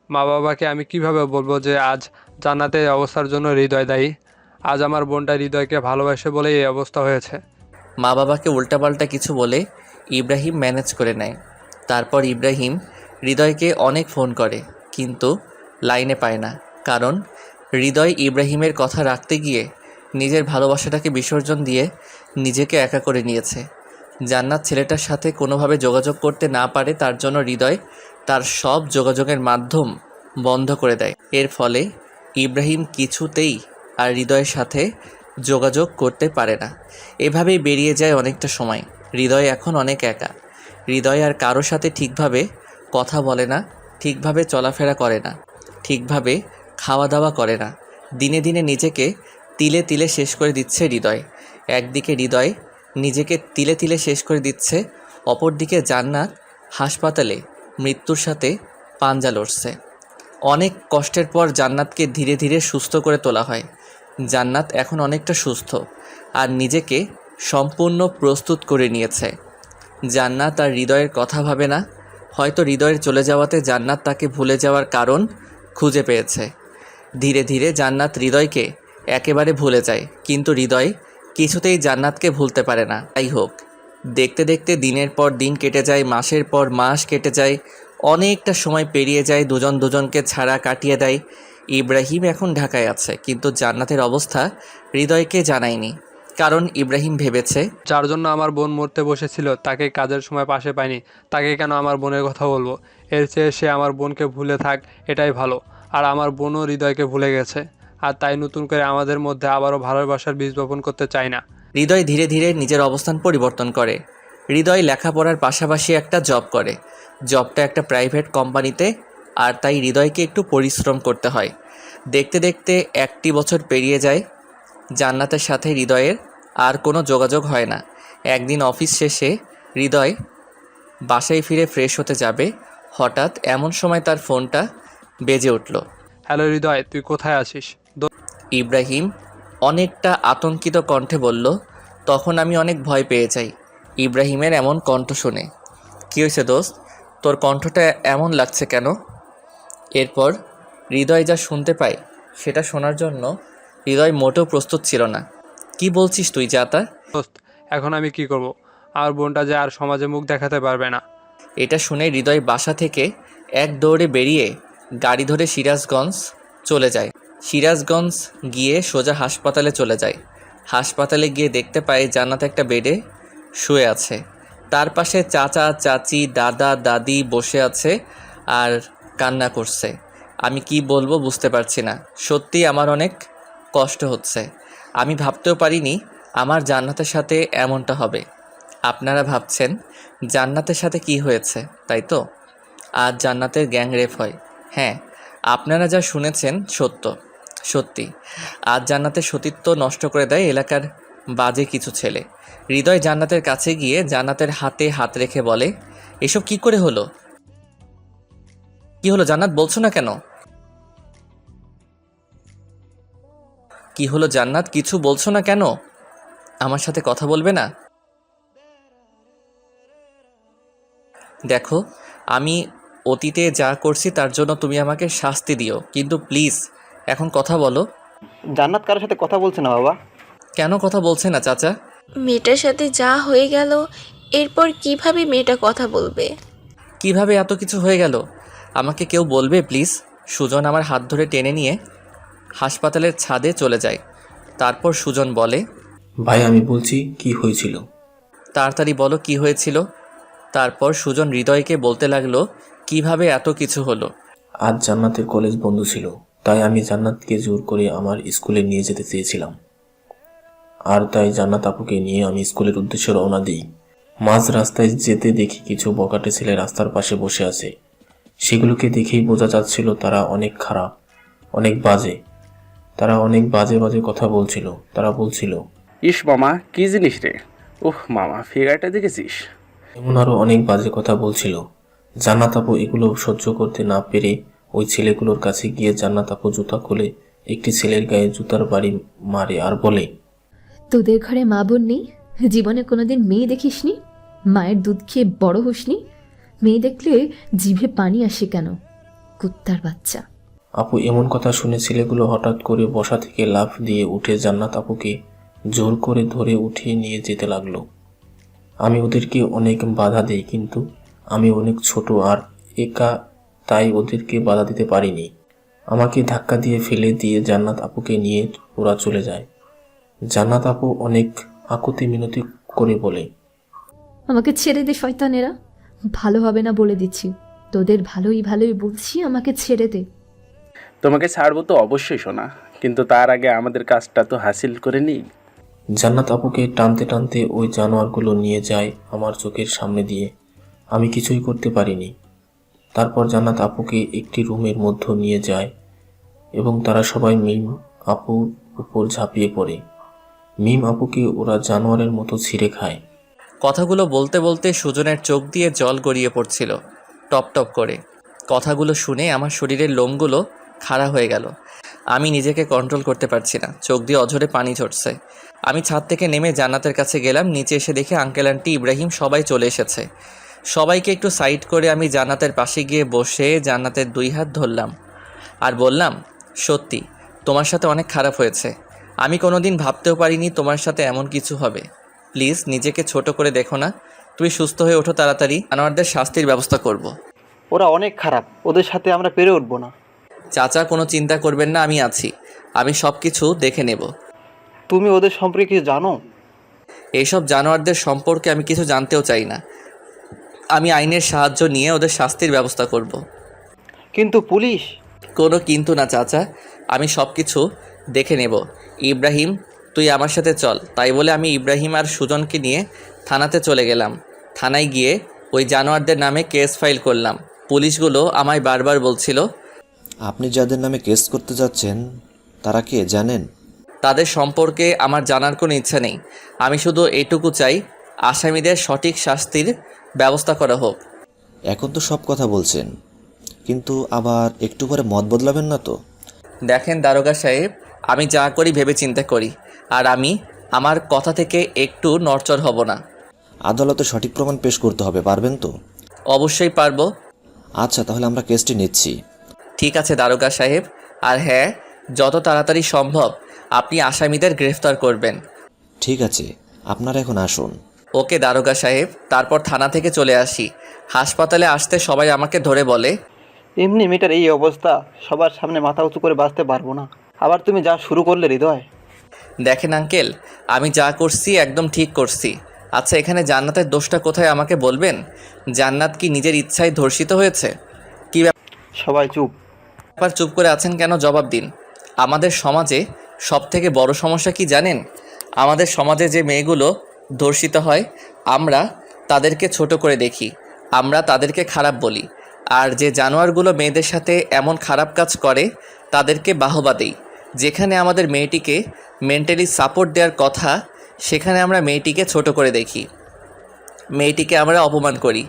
মা বাবাকে আমি কিভাবে বলবো যে আজ জান্নাতের অবস্থার জন্য হৃদয় দায়ী? আজ আমার বোনটা হৃদয়কে ভালোবাসে বলে এই অবস্থা হয়েছে। মা বাবাকে উল্টাপাল্টা কিছু বলে ইব্রাহিম ম্যানেজ করে নেয়। তারপর ইব্রাহিম হৃদয়কে অনেক ফোন করে, কিন্তু লাইনে পায় না, কারণ হৃদয় ইব্রাহিমের কথা রাখতে গিয়ে নিজের ভালোবাসাটাকে বিসর্জন দিয়ে নিজেকে একা করে নিয়েছে। জান্নাত ছেলেটার সাথে কোনোভাবে যোগাযোগ করতে না পারে, তার জন্য হৃদয় তার সব যোগাযোগের মাধ্যম বন্ধ করে দেয়। এর ফলে ইব্রাহিম কিছুতেই আর হৃদয়ের সাথে যোগাযোগ করতে পারে না। এভাবেই বেরিয়ে যায় অনেকটা সময়। হৃদয় এখন অনেক একা। হৃদয় আর কারোর সাথে ঠিকভাবে কথা বলে না, ঠিকভাবে চলাফেরা করে না, ঠিকভাবে খাওয়া দাওয়া করে না। দিনে দিনে নিজেকে তিলে তিলে শেষ করে দিচ্ছে হৃদয়। একদিকে হৃদয় নিজেকে তিলে তিলে শেষ করে দিচ্ছে, অপরদিকে জান্নাত হাসপাতালে মৃত্যুর সাথে পাঞ্জা লড়ছে। অনেক কষ্টের পর জান্নাতকে ধীরে ধীরে সুস্থ করে তোলা হয়। জান্নাত এখন অনেকটা সুস্থ আর নিজেকে সম্পূর্ণ প্রস্তুত করে নিয়েছে। জান্নাত আর হৃদয়ের কথা ভাবে না। হয়তো হৃদয়ের চলে যাওয়াতে জান্নাত তাকে ভুলে যাওয়ার কারণ খুঁজে পেয়েছে। ধীরে ধীরে জান্নাত হৃদয়কে একেবারে ভুলে যায়, কিন্তু হৃদয় কিছুতেই জান্নাতকে ভুলতে পারে না। তাই হোক, দেখতে দেখতে দিনের পর দিন কেটে যায়, মাসের পর মাস কেটে যায়, অনেকটা সময় পেরিয়ে যায়, দুজন দুজনকে ছাড়া কাটিয়ে দেয়। ইব্রাহিম এখন ঢাকায় আছে, কিন্তু জান্নাতের অবস্থা হৃদয়কে জানায়নি। কারণ ইব্রাহিম ভেবেছে, যার জন্য আমার বোন মরতে বসেছিল তাকে কাজের সময় পাশে পাইনি, তাকে কেন আমার বোনের কথা বলবো? এর চেয়ে সে আমার বোনকে ভুলে থাক, এটাই ভালো। আর আমার বোনও হৃদয়কে ভুলে গেছে, আর তাই নতুন করে আমাদের মধ্যে আবারও ভালোবাসার বীজ বপন করতে চাই না। হৃদয় ধীরে ধীরে নিজের অবস্থান পরিবর্তন করে। হৃদয় লেখাপড়ার পাশাপাশি একটা জব করে। জবটা একটা প্রাইভেট কোম্পানিতে, আর তাই হৃদয়কে একটু পরিশ্রম করতে হয়। দেখতে দেখতে 1টি বছর পেরিয়ে যায়। জান্নাতের সাথে হৃদয়ের আর কোনো যোগাযোগ হয় না। একদিন অফিস শেষে হৃদয় বাসায় ফিরে ফ্রেশ হতে যাবে, হঠাৎ এমন সময় তার ফোনটা বেজে উঠল। হ্যালো হৃদয়, তুই কোথায় আছিস? ইব্রাহিম অনেকটা আতঙ্কিত কণ্ঠে বলল। তখন আমি অনেক ভয় পেয়ে যাই ইব্রাহিমের এমন কণ্ঠ শুনে। কী হয়েছে দোস্ত, তোর কণ্ঠটা এমন লাগছে কেন? এরপর হৃদয় যা শুনতে পায় সেটা শোনার জন্য হৃদয় মোটেও প্রস্তুত ছিল না। কি বলছিস তুই যাতা? দোস্ত, এখন আমি কি করব? আমার বোনটা যে আর সমাজে মুখ দেখাতে পারবে না। এটা শুনে হৃদয় বাসা থেকে এক দৌড়ে বেরিয়ে গাড়ি ধরে সিরাজগঞ্জ চলে যায়। সিরাজগঞ্জ গিয়ে সোজা হাসপাতালে চলে যায়। হাসপাতালে গিয়ে দেখতে পায় জান্নাত একটা বেডে শুয়ে আছে। তার পাশে চাচা চাচি দাদা দাদি বসে আছে আর কান্না করছে। আমি কি বলবো বুঝতে পারছি না। সত্যি আমার অনেক কষ্ট হচ্ছে। আমি ভাবতেও পারিনি আমার জান্নাতের সাথে এমনটা হবে। আপনারা ভাবছেন জান্নাতের সাথে কি হয়েছে, তাই তো? আজ জান্নাতের গ্যাং রেপ হয়। হ্যাঁ, আপনারা যা শুনেছেন সত্যি। আজ জান্নাতের সতীত্ব নষ্ট করে দেয় এলাকার বাজে কিছু ছেলে। হৃদয় জান্নাতের কাছে গিয়ে জান্নাতের হাতে হাত রেখে বলে, এসব কি করে হলো? কি হলো জান্নাত, বলছো না কেন? কি হলো জান্নাত, কিছু বলছো না কেন? আমার সাথে কথা বলবে না? দেখো, আমি অতীতে যা করছি তার জন্য তুমি আমাকে শাস্তি দিও, কিন্তু প্লিজ এখন কথা বলো। জান্নাত কারোর সাথে কথা বলছে না বাবা। কেন কথা বলছে না চাচা? মেয়েটার সাথে যা হয়ে গেল, এরপর কিভাবে মেয়েটা কথা বলবে? কিভাবে এত কিছু হয়ে গেল আমাকে কেউ বলবে প্লিজ? সুজন আমার হাত ধরে টেনে নিয়ে হাসপাতালের ছাদে চলে যায়। তারপর সুজন বলে, ভাই আমি বলছি কি হয়েছিল। তাড়াতাড়ি বলো কি হয়েছিল। তারপর সুজন হৃদয়কে বলতে লাগলো কিভাবে এত কিছু হলো। আজ জান্নাতের কলেজ বন্ধ ছিল, তাই আমি জান্নাতকে জোর করে আমার স্কুলে নিয়ে যেতে চেয়েছিলাম। আর তাই জান্নাত আপুকে নিয়ে আমি স্কুলের উদ্দেশ্যে রওনা দিই। মাঝ রাস্তায় যেতে দেখি কিছু বকাটে ছেলে রাস্তার পাশে বসে আছে। সেগুলোকে দেখেই বোঝা যাচ্ছিল তারা অনেক খারাপ, অনেক বাজে। তারা অনেক বাজে বাজে কথা বলছিল। তারা বলছিল, ইস মামা কি জিনিস রে, ওহ মামা ফিগারটা দেখেছিস? এমন আরো অনেক বাজে কথা বলছিল। জান্নাত আপু এগুলো সহ্য করতে না পেরে ওই ছেলেগুলোর কাছে গিয়ে জান্নাত আপু জুতা খুলে একটি ছেলের গায়ে জুতার বাড়ি মারে আর বলে, তোদের ঘরে মা বোন নেই? জীবনে কোনোদিন মেয়ে দেখিসনি? মায়ের দুধ খেয়ে বড় হোসনি? মেয়ে দেখলে জিভে পানি আসে কেন? কুত্তার বাচ্চা। আপু এমন কথা শুনে ছেলেগুলো হঠাৎ করে বসা থেকে লাফ দিয়ে উঠে জান্নাত আপুকে জোর করে ধরে উঠিয়ে নিয়ে যেতে লাগলো। আমি ওদেরকে অনেক বাধা দেই, কিন্তু আমি অনেক ছোট আর একা, তাই ওদেরকে বাধা দিতে পারিনি। আমাকে ধাক্কা দিয়ে ফেলে দিয়ে জান্নাত আপুকে নিয়ে ওরা চলে যায়। জান্নাত আপু অনেক আকুতি মিনতি করে বলে, আমাকে ছেড়ে দে শয়তানেরা, ভালো হবে না বলে দিচ্ছি। তোদের ভালোই বলছি, আমাকে ছেড়ে দে। তোমাকে ছাড়বো তো অবশ্যই শোনা, কিন্তু তার আগে আমাদের কাজটা তো হাসিল করে নিই। জান্নাত আপুকে টানতে টানতে ওই জানোয়ারগুলো নিয়ে যায় আমার চোখের সামনে দিয়ে। আমি কিছুই করতে পারিনি। তারপর জান্নাত আপুকে একটি রুমের মধ্যে নিয়ে যায় এবং তারা সবাই মিম আপুর উপর ঝাঁপিয়ে পড়ে। মিম আপুকে ওরা জানোয়ারের মতো ছিঁড়ে খায়। কথাগুলো বলতে বলতে সুজনের চোখ দিয়ে জল গড়িয়ে পড়ছিল টপ টপ করে। কথাগুলো শুনে আমার শরীরের লোমগুলো খাড়া হয়ে গেল। আমি নিজেকে কন্ট্রোল করতে পারছি না, চোখ দিয়ে অঝরে পানি ঝরছে। আমি ছাদ থেকে নেমে জান্নাতের কাছে গেলাম। নিচে এসে দেখে আঙ্কেল আন্টি ইব্রাহিম সবাই চলে এসেছে। সবাইকে একটু সাইড করে আমি জান্নাতের পাশে গিয়ে বসে জান্নাতের 2 হাত ধরলাম আর বললাম, সত্যি তোমার সাথে অনেক খারাপ হয়েছে। আমি কোনোদিন ভাবতেও পারিনি তোমার সাথে এমন কিছু হবে। প্লিজ নিজেকে ছোট করে দেখো না। তুমি সুস্থ হয়ে ওঠো তাড়াতাড়ি, জানোয়ারদের শাস্তির ব্যবস্থা করব। ওরা অনেক খারাপ, ওদের সাথে আমরা পেরে উঠবো না। চাচা কোনো চিন্তা করবেন না, আমি আছি। আমি সব কিছু দেখে নেব। তুমি ওদের সম্পর্কে কিছু জানো? এইসব জানোয়ারদের সম্পর্কে আমি কিছু জানতেও চাই না। আমি আইনের সাহায্য নিয়ে ওদের শাস্তির ব্যবস্থা করব। কিন্তু পুলিশ? কোনো কিন্তু না চাচা, আমি সব কিছু দেখে নেব। ইব্রাহিম তুই আমার সাথে চল। তাই বলে আমি ইব্রাহিম আর সুজনকে নিয়ে থানাতে চলে গেলাম। থানায় গিয়ে ওই জানোয়ারদের নামে কেস ফাইল করলাম। পুলিশগুলো আমায় বারবার বলছিল, আপনি যাদের নামে কেস করতে যাচ্ছেন তারা কে জানেন? তাদের সম্পর্কে আমার জানার কোনো ইচ্ছা নেই। আমি শুধু এইটুকু চাই, আসামিদের সঠিক শাস্তির ব্যবস্থা করা হোক। এখন তো সব কথা বলছেন, কিন্তু আবার একটু পরে মত বদলাবেন না তো? দেখেন দারোগা সাহেব, আমি যা করি ভেবে চিন্তা করি, আর আমি আমার কথা থেকে একটু নড়চড় হব না। আদালতে সঠিক প্রমাণ পেশ করতে হবে, পারবেন তো? অবশ্যই পারবো। আচ্ছা, তাহলে আমরা কেসটি নিচ্ছি। ঠিক আছে দারোগা সাহেব, আর হ্যাঁ, যত তাড়াতাড়ি সম্ভব আপনি আসামিদের গ্রেফতার করবেন। ঠিক আছে, আপনারা এখন আসুন। ওকে দারোগা সাহেব। তারপর থানা থেকে চলে আসি। হাসপাতালে আসতে সবাই আমাকে ধরে বলে, এমনি মেয়েটার এই অবস্থা, সবার সামনে মাথা উঁচু করে বাঁচতে পারবো না। আবার তুমি যা শুরু করলে হৃদয়। দেখেন আঙ্কেল, আমি যা করছি একদম ঠিক করছি। আচ্ছা, এখানে জান্নাতের দোষটা কোথায় আমাকে বলবেন? জান্নাত কি নিজের ইচ্ছায় ধর্ষিত হয়েছে? কি সবাই চুপ। ব্যাপার, চুপ করে আছেন কেন? জবাব দিন। আমাদের সমাজে সবথেকে বড় সমস্যা কি জানেন? আমাদের সমাজে যে মেয়েগুলো ধর্ষিত হয়, আমরা তাদেরকে ছোট করে দেখি, আমরা তাদেরকে খারাপ বলি। আর যে জানোয়ারগুলো মেয়েদের সাথে এমন খারাপ কাজ করে তাদেরকে বাহবা দেই। যেখানে আমাদের মেয়েটিকে মেন্টালি সাপোর্ট দেওয়ার কথা, সেখানে আমরা মেয়েটিকে ছোট করে দেখি, মেয়েটিকে আমরা অপমান করি।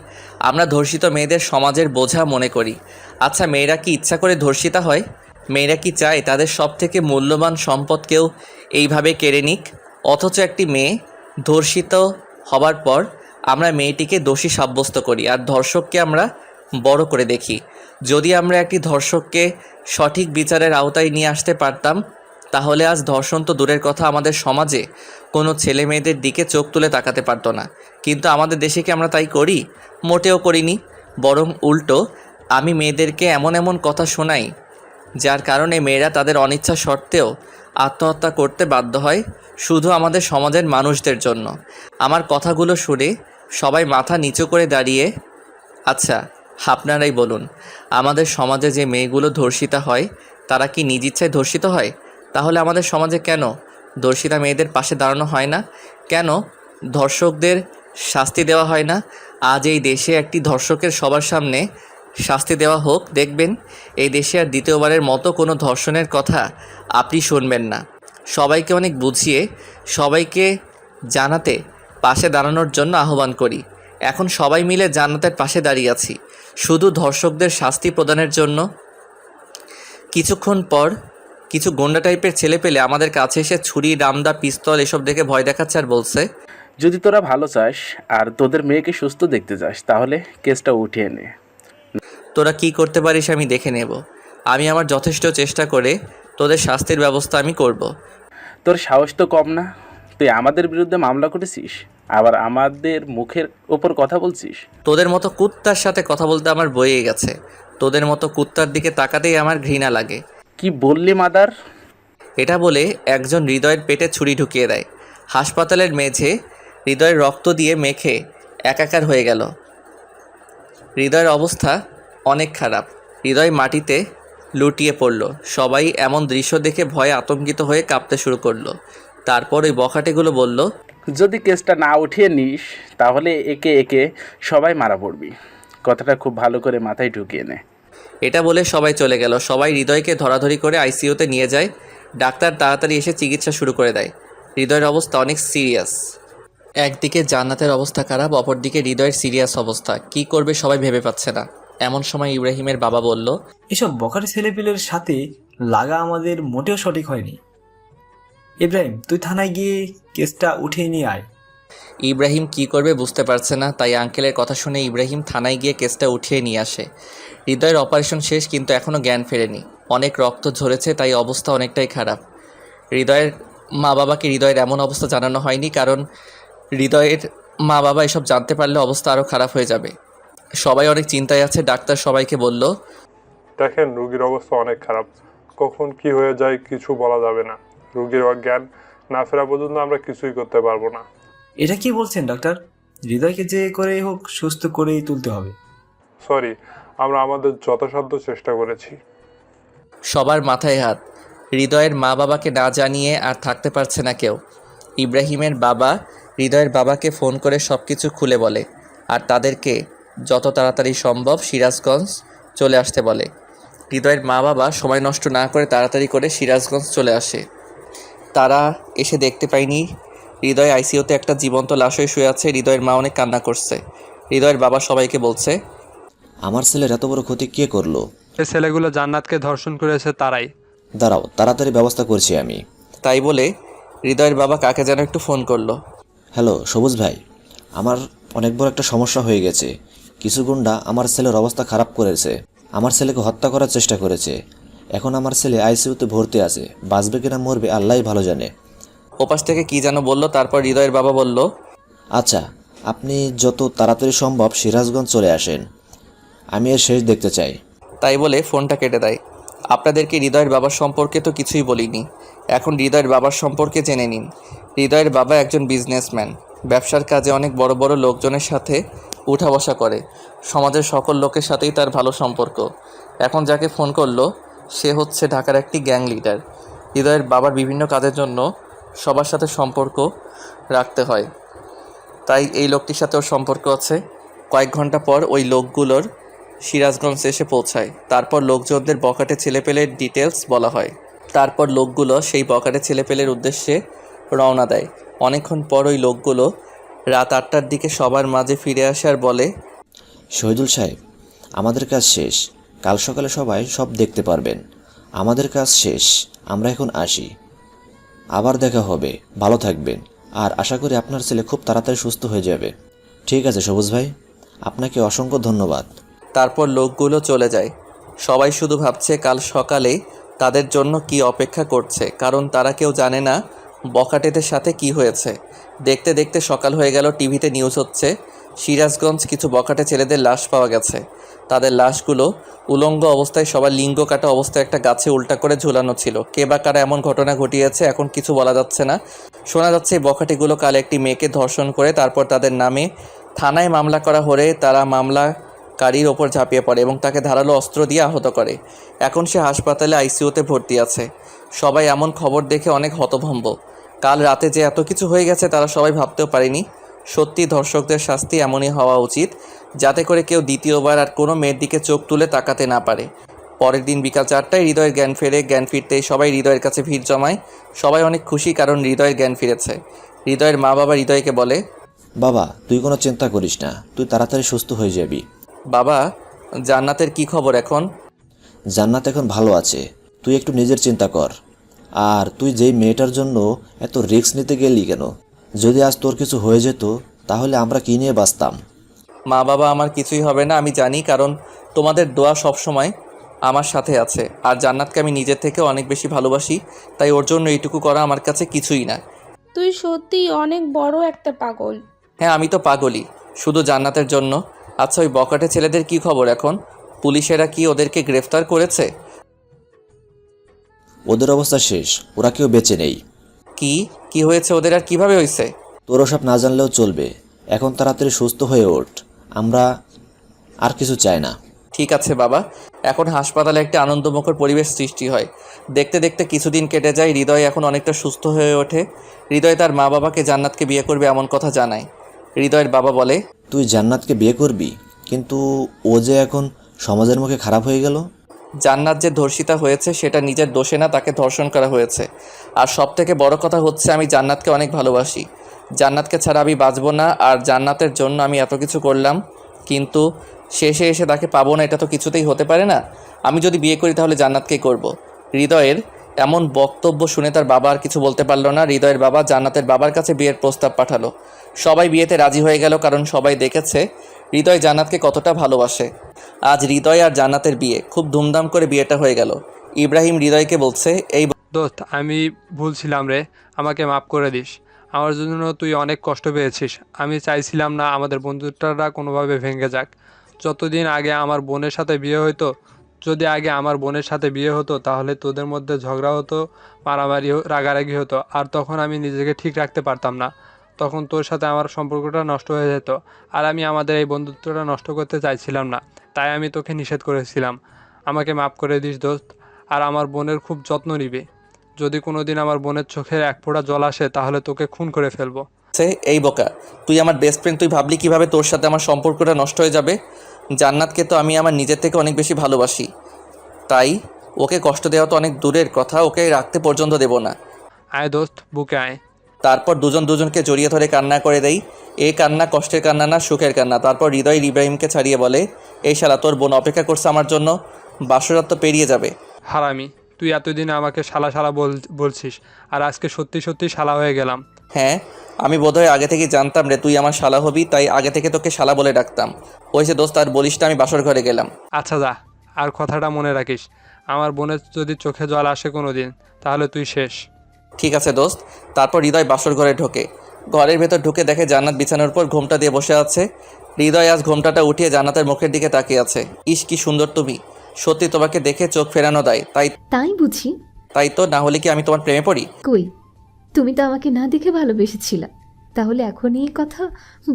আমরা ধর্ষিত মেয়েদের সমাজের বোঝা মনে করি। আচ্ছা, মেয়েরা কি ইচ্ছা করে ধর্ষিতা হয়? মেয়েরা কি চায় তাদের সবথেকে মূল্যবান সম্পদকেও এইভাবে কেড়ে নিক? অথচ একটি মেয়ে ধর্ষিত হবার পর আমরা মেয়েটিকে দোষী সাব্যস্ত করি, আর ধর্ষককে আমরা বড় করে দেখি। যদি আমরা একটি ধর্ষককে সঠিক বিচারের আওতায় নিয়ে আসতে পারতাম, তাহলে আজ ধর্ষণ তো দূরের কথা, আমাদের সমাজে কোনো ছেলে মেয়েদের দিকে চোখ তুলে তাকাতে পারতো না। কিন্তু আমাদের দেশে কি আমরা তাই করি? মোটেও করিনি। বরং উল্টো, আমি মেয়েদেরকে এমন এমন কথা শোনাই যার কারণে মেয়েরা তাদের অনিচ্ছা সত্ত্বেও আত্মহত্যা করতে বাধ্য হয়, শুধু আমাদের সমাজের মানুষদের জন্য। আমার কথাগুলো শুনে সবাই মাথা নিচু করে দাঁড়িয়ে, আচ্ছা আপনারাই বলুন, আমাদের সমাজে যে মেয়েগুলো ধর্ষিতা হয় তারা কি নিজ ইচ্ছায় ধর্ষিত হয়? তাহলে আমাদের সমাজে কেন ধর্ষিতা মেয়েদের পাশে দাঁড়ানো হয় না? কেন ধর্ষকদের শাস্তি দেওয়া হয় না? আজ এই দেশে একটি ধর্ষকের সবার সামনে শাস্তি দেওয়া হোক, দেখবেন এই দেশে আর দ্বিতীয়বারের মতো কোনো ধর্ষণের কথা আপনি শুনবেন না। সবাইকে অনেক বুঝিয়ে সবাইকে জানাতে পাশে দাঁড়ানোর জন্য আহ্বান করি। এখন সবাই মিলে জান্নাতের পাশে দাঁড়িয়ে আছি, শুধু ধর্ষকদের শাস্তি প্রদানের জন্য। কিছুক্ষণ পর কিছু গুন্ডা টাইপের ছেলে পেলে আমাদের কাছে এসে ছুরি, ডামদা, পিস্তল এসব দেখে ভয় দেখাচ্ছে আর বলছে, যদি তোরা ভালো চাস আর তোদের মেয়েকে সুস্থ দেখতে চাস তাহলে কেসটা উঠিয়ে নে। তোরা কি করতে পারিস আমি দেখে নেব। আমি আমার যথেষ্ট চেষ্টা করে তোদের শাস্তির ব্যবস্থা আমি করব। তোর সাহস তো কম না, তুই আমাদের বিরুদ্ধে মামলা করেছিস, আবার আমাদের মুখের ওপর কথা বলছিস। তোদের মতো কুত্তার সাথে কথা বলতে আমার বয়ে গেছে। তোদের মতো কুত্তার দিকে তাকাতেই আমার ঘৃণা লাগে। কি বললি মাদার? এটা বলে একজন হৃদয়ের পেটে ছুরি ঢুকিয়ে দেয়। হাসপাতালের মেঝে হৃদয়ের রক্ত দিয়ে মেখে একাকার হয়ে গেল। হৃদয়ের অবস্থা অনেক খারাপ। হৃদয় মাটিতে লুটিয়ে পড়ল। সবাই এমন দৃশ্য দেখে ভয়ে আতঙ্কিত হয়ে কাঁপতে শুরু করলো। তারপর ওই বখাটেগুলো বলল, যদি কেসটা না উঠিয়ে নিস তাহলে একে একে সবাই মারা পড়বি। কথাটা খুব ভালো করে মাথায় ঢুকিয়ে নে। এটা বলে সবাই চলে গেল। সবাই হৃদয়কে ধরাধরি করে আইসিইউতে নিয়ে যায়। ডাক্তার তাড়াতাড়ি এসে চিকিৎসা শুরু করে দেয়। হৃদয়ের অবস্থা অনেক সিরিয়াস। একদিকে জান্নাতের অবস্থা খারাপ, অপরদিকে হৃদয়ের সিরিয়াস অবস্থা। কি করবে সবাই ভেবে পাচ্ছে না। এমন সময় ইব্রাহিমের বাবা বলল, এসব বকারি ছেলেপিলের সাথে লাগা আমাদের মোটেও সঠিক হয়নি। ইব্রাহিম, তুই থানায় গিয়ে কেসটা উঠিয়ে নিয়ে আয়। ইব্রাহিম কি করবে বুঝতে পারছে না, তাই আঙ্কেলের কথা শুনে ইব্রাহিম থানায় গিয়ে কেসটা উঠিয়ে নিয়ে আসে। হৃদয়ের অপারেশন শেষ, কিন্তু এখনও জ্ঞান ফেরেনি। অনেক রক্ত ঝরেছে, তাই অবস্থা অনেকটাই খারাপ। হৃদয়ের মা বাবাকে হৃদয়ের এমন অবস্থা জানানো হয়নি, কারণ হৃদয়ের মা বাবা এসব জানতে পারলে অবস্থা আরও খারাপ হয়ে যাবে। সবাই অনেক চিন্তায় আছে। ডাক্তার সবাইকে বলল, দেখেন রুগীর অবস্থা অনেক খারাপ, কখন কি হয়ে যায় কিছু বলা যাবে না। রুগীর জ্ঞান না ফেরা পর্যন্ত আমরা কিছুই করতে পারবো না। এটা কি বলছেন ডাক্তার? হৃদয়কে যে করে হোক সুস্থ করেই তুলতে হবে। সরি, আমরা আমাদের যথাসাধ্য চেষ্টা করেছি। সবার মাথায় হাত। হৃদয়ের মা বাবাকে না জানিয়ে আর থাকতে পারছে না কেউ। ইব্রাহিমের বাবা হৃদয়ের বাবাকে ফোন করে সব কিছু খুলে বলে, আর তাদেরকে যত তাড়াতাড়ি সম্ভব সিরাজগঞ্জ চলে আসতে বলে। হৃদয়ের মা বাবা সময় নষ্ট না করে তাড়াতাড়ি করে সিরাজগঞ্জ চলে আসে। তারা এসে দেখতে পায়নি হৃদয় আইসিইউতে একটা জীবন্ত লাশ হয়ে শুয়ে আছে। হৃদয়ের মা অনেক কান্না করছে। হৃদয়ের বাবা সবাইকে বলছে, আমার ছেলের এত বড় ক্ষতি কে করলো? এই ছেলেগুলো জান্নাতকে ধর্ষণ করেছে তারাই। দাঁড়াও, তাড়াতাড়ি ব্যবস্থা করছি আমি। তাই বলে হৃদয়ের বাবা কাকে যেন একটু ফোন করলো। হ্যালো সবুজ ভাই, আমার অনেক বড় একটা সমস্যা হয়ে গেছে। কিছু গুন্ডা আমার ছেলের অবস্থা খারাপ করেছে। আমার ছেলেকে হত্যা করার চেষ্টা করেছে। এখন আমার ছেলে আইসিইউতে ভর্তি আছে। বাঁচবে কিনা মরবে আল্লাহই ভালো জানে। ওপাশ থেকে কি যেন বলল। তারপর হৃদয়ের বাবা বলল, আচ্ছা, আপনি যত তাড়াতাড়ি সম্ভব সিরাজগঞ্জ চলে আসেন, আমি এর শেষ দেখতে চাই। তাই বলে ফোনটা কেটে দেয়। আপনাদেরকে হৃদয়ের বাবার সম্পর্কে তো কিছুই বলিনি, এখন হৃদয়ের বাবার সম্পর্কে জেনে নিন। হৃদয়ের বাবা একজন বিজনেসম্যান। ব্যবসার কাজে অনেক বড় বড় লোকজনের সাথে উঠা বসা করে। সমাজের সকল লোকের সাথেই তার ভালো সম্পর্ক। এখন যাকে ফোন করলো সে হচ্ছে ঢাকার একটি গ্যাং লিডার। হৃদয়ের বাবার বিভিন্ন কাজের জন্য সবার সাথে সম্পর্ক রাখতে হয়, তাই এই লোকটির সাথেও সম্পর্ক আছে। কয়েক ঘন্টা পর ওই লোকগুলোর সিরাজগঞ্জ এসে পৌঁছায়। তারপর লোকজনদের বখাটে ছেলেপেলের ডিটেলস বলা হয়। তারপর লোকগুলো সেই বখাটে ছেলেপেলের উদ্দেশ্যে রওনা দেয়। অনেকক্ষণ পর ওই লোকগুলো রাত 8টার দিকে সবার মাঝে ফিরে আসে আর বলে, শহীদুল সাহেব, আমাদের কাজ শেষ। কাল সকালে সবাই সব দেখতে পারবেন। আমাদের কাজ শেষ, আমরা এখন আসি। আবার দেখা হবে, ভালো থাকবেন। আর আশা করি আপনার ছেলে খুব তাড়াতাড়ি সুস্থ হয়ে যাবে। ঠিক আছে সবুজ ভাই, আপনাকে অসংখ্য ধন্যবাদ। তারপর লোকগুলো চলে যায়। সবাই শুধু ভাবছে কাল সকালে তাদের জন্য কি অপেক্ষা করছে, কারণ তারা কেউ জানে না বখাটেদের সাথে কি হয়েছে। দেখতে দেখতে সকাল হয়ে গেল। টিভিতে নিউজ হচ্ছে সিরাজগঞ্জ কিছু বখাটে ছেলেদের লাশ পাওয়া গেছে। তাদের লাশগুলো উলঙ্গ অবস্থায়, সবার লিঙ্গ কাটা অবস্থায় একটা গাছে উল্টা করে ঝুলানো ছিল। কে বা কারা এমন ঘটনা ঘটিয়েছে এখন কিছু বলা যাচ্ছে না। শোনা যাচ্ছে এই বখাটেগুলো কাল একটি মেয়েকে ধর্ষণ করে তারপর তাদের নামে থানায় মামলা করা হলে তারা মামলাকারীর ওপর ঝাঁপিয়ে পড়ে এবং তাকে ধারালো অস্ত্র দিয়ে আহত করে। এখন সে হাসপাতালে আইসিইউতে ভর্তি আছে। সবাই এমন খবর দেখে অনেক হতভম্ব। কাল রাতে যে এত কিছু হয়ে গেছে তারা সবাই ভাবতেও পারেনি। সত্যি ধর্ষকদের শাস্তি এমনই হওয়া উচিত, যাতে করে কেউ দ্বিতীয়বার আর কোনো মেয়ের দিকে চোখ তুলে তাকাতে না পারে। পরের দিন বিকাল 4টায় হৃদয়ের জ্ঞান ফেরে। জ্ঞান ফিরতেই সবাই হৃদয়ের কাছে ভিড় জমায়। সবাই অনেক খুশি, কারণ হৃদয়ের জ্ঞান ফিরেছে। হৃদয়ের মা বাবা হৃদয়কে বলে, বাবা তুই কোনো চিন্তা করিস না, তুই তাড়াতাড়ি সুস্থ হয়ে যাবি। বাবা, জান্নাতের কি খবর এখন? জান্নাত এখন ভালো আছে, তুই একটু নিজের চিন্তা কর। আর তুই যেই মেয়েটার জন্য এত রিস্ক নিতে গেলি কেন? যদি আজ তোর কিছু হয়ে যেত তাহলে আমরা কি নিয়ে বাঁচতাম? মা বাবা, আমার কিছুই হবে না, আমি জানি, কারণ তোমাদের দোয়া সবসময় আমার সাথে আছে। আর জান্নাতকে আমি নিজের থেকে অনেক বেশি ভালোবাসি, তাই ওর জন্য এইটুকু করা আমার কাছে কিছুই না। তুই সত্যি অনেক বড় একটা পাগল। হ্যাঁ, আমি তো পাগলই, শুধু জান্নাতের জন্য। আচ্ছা, ওই বকাটে ছেলেদের কি খবর এখন? পুলিশেরা কি ওদেরকে গ্রেফতার করেছে? ওদের অবস্থা শেষ, ওরা কেউ বেঁচে নেই। কি হয়েছে ওদের, আর কিভাবে হয়েছে? তোর সব না জানলেও চলবে। এখন তাড়াতাড়ি সুস্থ হয়ে ওঠ, আমরা আর কিছু চাই না। ঠিক আছে বাবা, এখন হাসপাতালে একটা আনন্দমুখর পরিবেশ সৃষ্টি হয়। দেখতে দেখতে কিছুদিন কেটে যায়। হৃদয় এখন অনেকটা সুস্থ হয়ে ওঠে। হৃদয় তার মা বাবাকে জান্নাতকে বিয়ে করবে এমন কথা জানায়। হৃদয়ের বাবা বলে, তুই জান্নাতকে বিয়ে করবি, কিন্তু ও যে এখন সমাজের মুখে খারাপ হয়ে গেল। জান্নাত যে ধর্ষিতা হয়েছে সেটা নিজের দোষে না, তাকে ধর্ষণ করা হয়েছে। আর সবথেকে বড় কথা হচ্ছে আমি জান্নাতকে অনেক ভালোবাসি। জান্নাতকে ছাড়া আমি বাঁচব না। আর জান্নাতের জন্য আমি এত কিছু করলাম, কিন্তু শেষে এসে তাকে পাবো না, এটা তো কিছুতেই হতে পারে না। আমি যদি বিয়ে করি তাহলে জান্নাতকেই করব। হৃদয়ের এমন বক্তব্য শুনে তার বাবা আর কিছু বলতে পারল না। হৃদয়ের বাবা জান্নাতের বাবার কাছে বিয়ের প্রস্তাব পাঠালো। সবাই বিয়েতে রাজি হয়ে গেল, কারণ সবাই দেখেছে হৃদয় জান্নাতকে কতটা ভালোবাসে। আজ হৃদয় আর জান্নাতের বিয়ে, খুব ধুমধাম করে বিয়েটা হয়ে গেল। ইব্রাহিম হৃদয়কে বলছে, এই দোস্ত, আমি ভুল ছিলাম রে, আমাকে মাফ করে দিস। আমার জন্য তুই অনেক কষ্ট পেয়েছিস। আমি চাইছিলাম না আমাদের বন্ধুত্বটা কোনোভাবে ভেঙে যাক। যতদিন আগে আমার বোনের সাথে বিয়ে হতো, যদি আগে আমার বোনের সাথে বিয়ে হতো তাহলে তোদের মধ্যে ঝগড়া হতো, মারামারি রাগারাগি হতো, আর তখন আমি নিজেকে ঠিক রাখতে পারতাম না। তখন তোর সাথে আমার সম্পর্কটা নষ্ট হয়ে যেত। আর আমি আমাদের এই বন্ধুত্বটা নষ্ট করতে চাইছিলাম না, তাই আমি তোকে নিষেধ করেছিলাম। আমাকে মাফ করে দিস দোস্ত। আর আমার বোনের খুব যত্ন নিবি। যদি কোনো দিন আমার বোনের চোখের এক ফোঁটা জল আসে তাহলে তোকে খুন করে ফেলবো। এই বোকা, তুই আমার বেস্ট ফ্রেন্ড, তুই ভাবলি কিভাবে তোর সাথে আমার সম্পর্কটা নষ্ট হয়ে যাবে? জান্নাতকে তো আমি আমার নিজের থেকে অনেক বেশি ভালোবাসি, তাই ওকে কষ্ট দেওয়া তো অনেক দূরের কথা, ওকে রাখতে পর্যন্ত দেব না। আয় দোস্ত, বুকে আয়। তারপর দুজন দুজনকে জড়িয়ে ধরে কান্না করে দেই। এই কান্না কষ্টের কান্না না, সুখের কান্না। তারপর হৃদয় ইব্রাহিমকে ছাড়িয়ে বলে, এই শালা, তোর বোন অপেক্ষা করছে আমার জন্য, বাসরাত তো পেরিয়ে যাবে। হারামি, তুই এতদিন আমাকে শালা শালা বলছিস, আর আজকে সত্যি সত্যি শালা হয়ে গেলাম। হ্যাঁ, আমি বোধহয় আগে থেকেই জানতাম রে তুই আমার শালা হবি, তাই আগে থেকে তোকে শালা বলে ডাকতাম। ওই যে দোস্ত, আর বলিস না আমি বাসর ঘরে গেলাম। আচ্ছা যা, আর কথাটা মনে রাখিস, আমার বোনের যদি চোখে জল আসে কোনো দিন তাহলে তুই শেষ। ঠিক আছে দোস্ত। তারপর হৃদয় বাসর ঘরে ঢোকে। ঘরের ভেতর ঢুকে দেখে জান্নাত বিছানার উপর ঘোমটা দিয়ে বসে আছে। হৃদয় আজ ঘোমটাটা উঠিয়ে জান্নাতের মুখের দিকে তাকিয়ে আছে। ইস, কি সুন্দর তুমি, সত্যি তোমাকে দেখে চোখ ফেরানো দেয়। তাই বুঝি? তাই তো, না হলে কি আমি তোমার প্রেমে পড়ি? কই, তুমি তো আমাকে না দেখে ভালোবেসেছিলা, তাহলে এখন এই কথা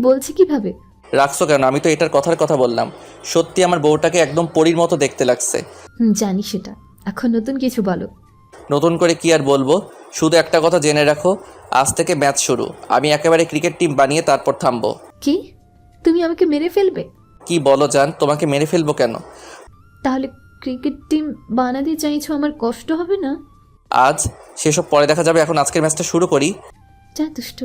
বলছি কিভাবে? রাখছো কেন? আমি তো এটার কথার কথা বললাম। সত্যি আমার বউটাকে একদম পরীর মতো দেখতে লাগছে। জানি সেটা, এখন নতুন কিছু বলো। নতুন করে কি আর বলবো, শুধু একটা কথা জেনে রাখো, আজ থেকে ম্যাচ শুরু। আমি একেবারে ক্রিকেট টিম বানিয়ে তারপর থামবো। কি, তুমি আমাকে মেরে ফেলবে? কি বলো জান, তোমাকে মেরে ফেলবো কেন? তাহলে ক্রিকেট টিম বানাতে চাইছো, আমার কষ্ট হবে না? আজ সেসব পরে দেখা যাবে, এখন আজকের ম্যাচটা শুরু করি। যা দুষ্ট।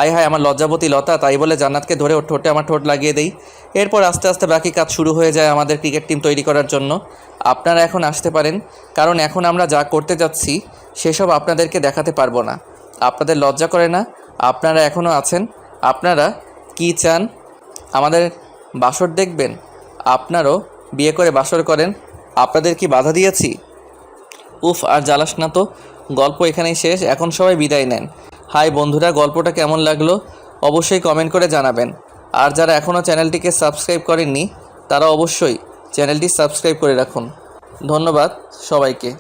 আয় হায়, আমার লজ্জাবতী লতা। তাই বলে জান্নাতকে ধরে ওর ঠোঁটে আমার ঠোঁট লাগিয়ে দেই। এরপর আস্তে আস্তে বাকি কাজ শুরু হয়ে যায় আমাদের ক্রিকেট টিম তৈরি করার জন্য। আপনারা এখন আসতে পারেন, কারণ এখন আমরা যা করতে যাচ্ছি সেসব আপনাদেরকে দেখাতে পারবো না। আপনাদের লজ্জা করে না? আপনারা এখনও আছেন। আপনারা কি চান? আমাদের বাসর দেখবেন? আপনারও বিয়ে করে বাসর করেন। আপনাদের কি বাধা দিয়েছি? উফ, আর জ্বালাস না তো, গল্প এখানেই শেষ। এখন সবাই বিদায় নেন। হাই বন্ধুরা, গল্পটা কেমন লাগলো অবশ্যই কমেন্ট করে জানাবেন। আর যারা এখনও চ্যানেলটিকে সাবস্ক্রাইব করেননি তারা অবশ্যই চ্যানেলটি সাবস্ক্রাইব করে রাখুন। ধন্যবাদ সবাইকে।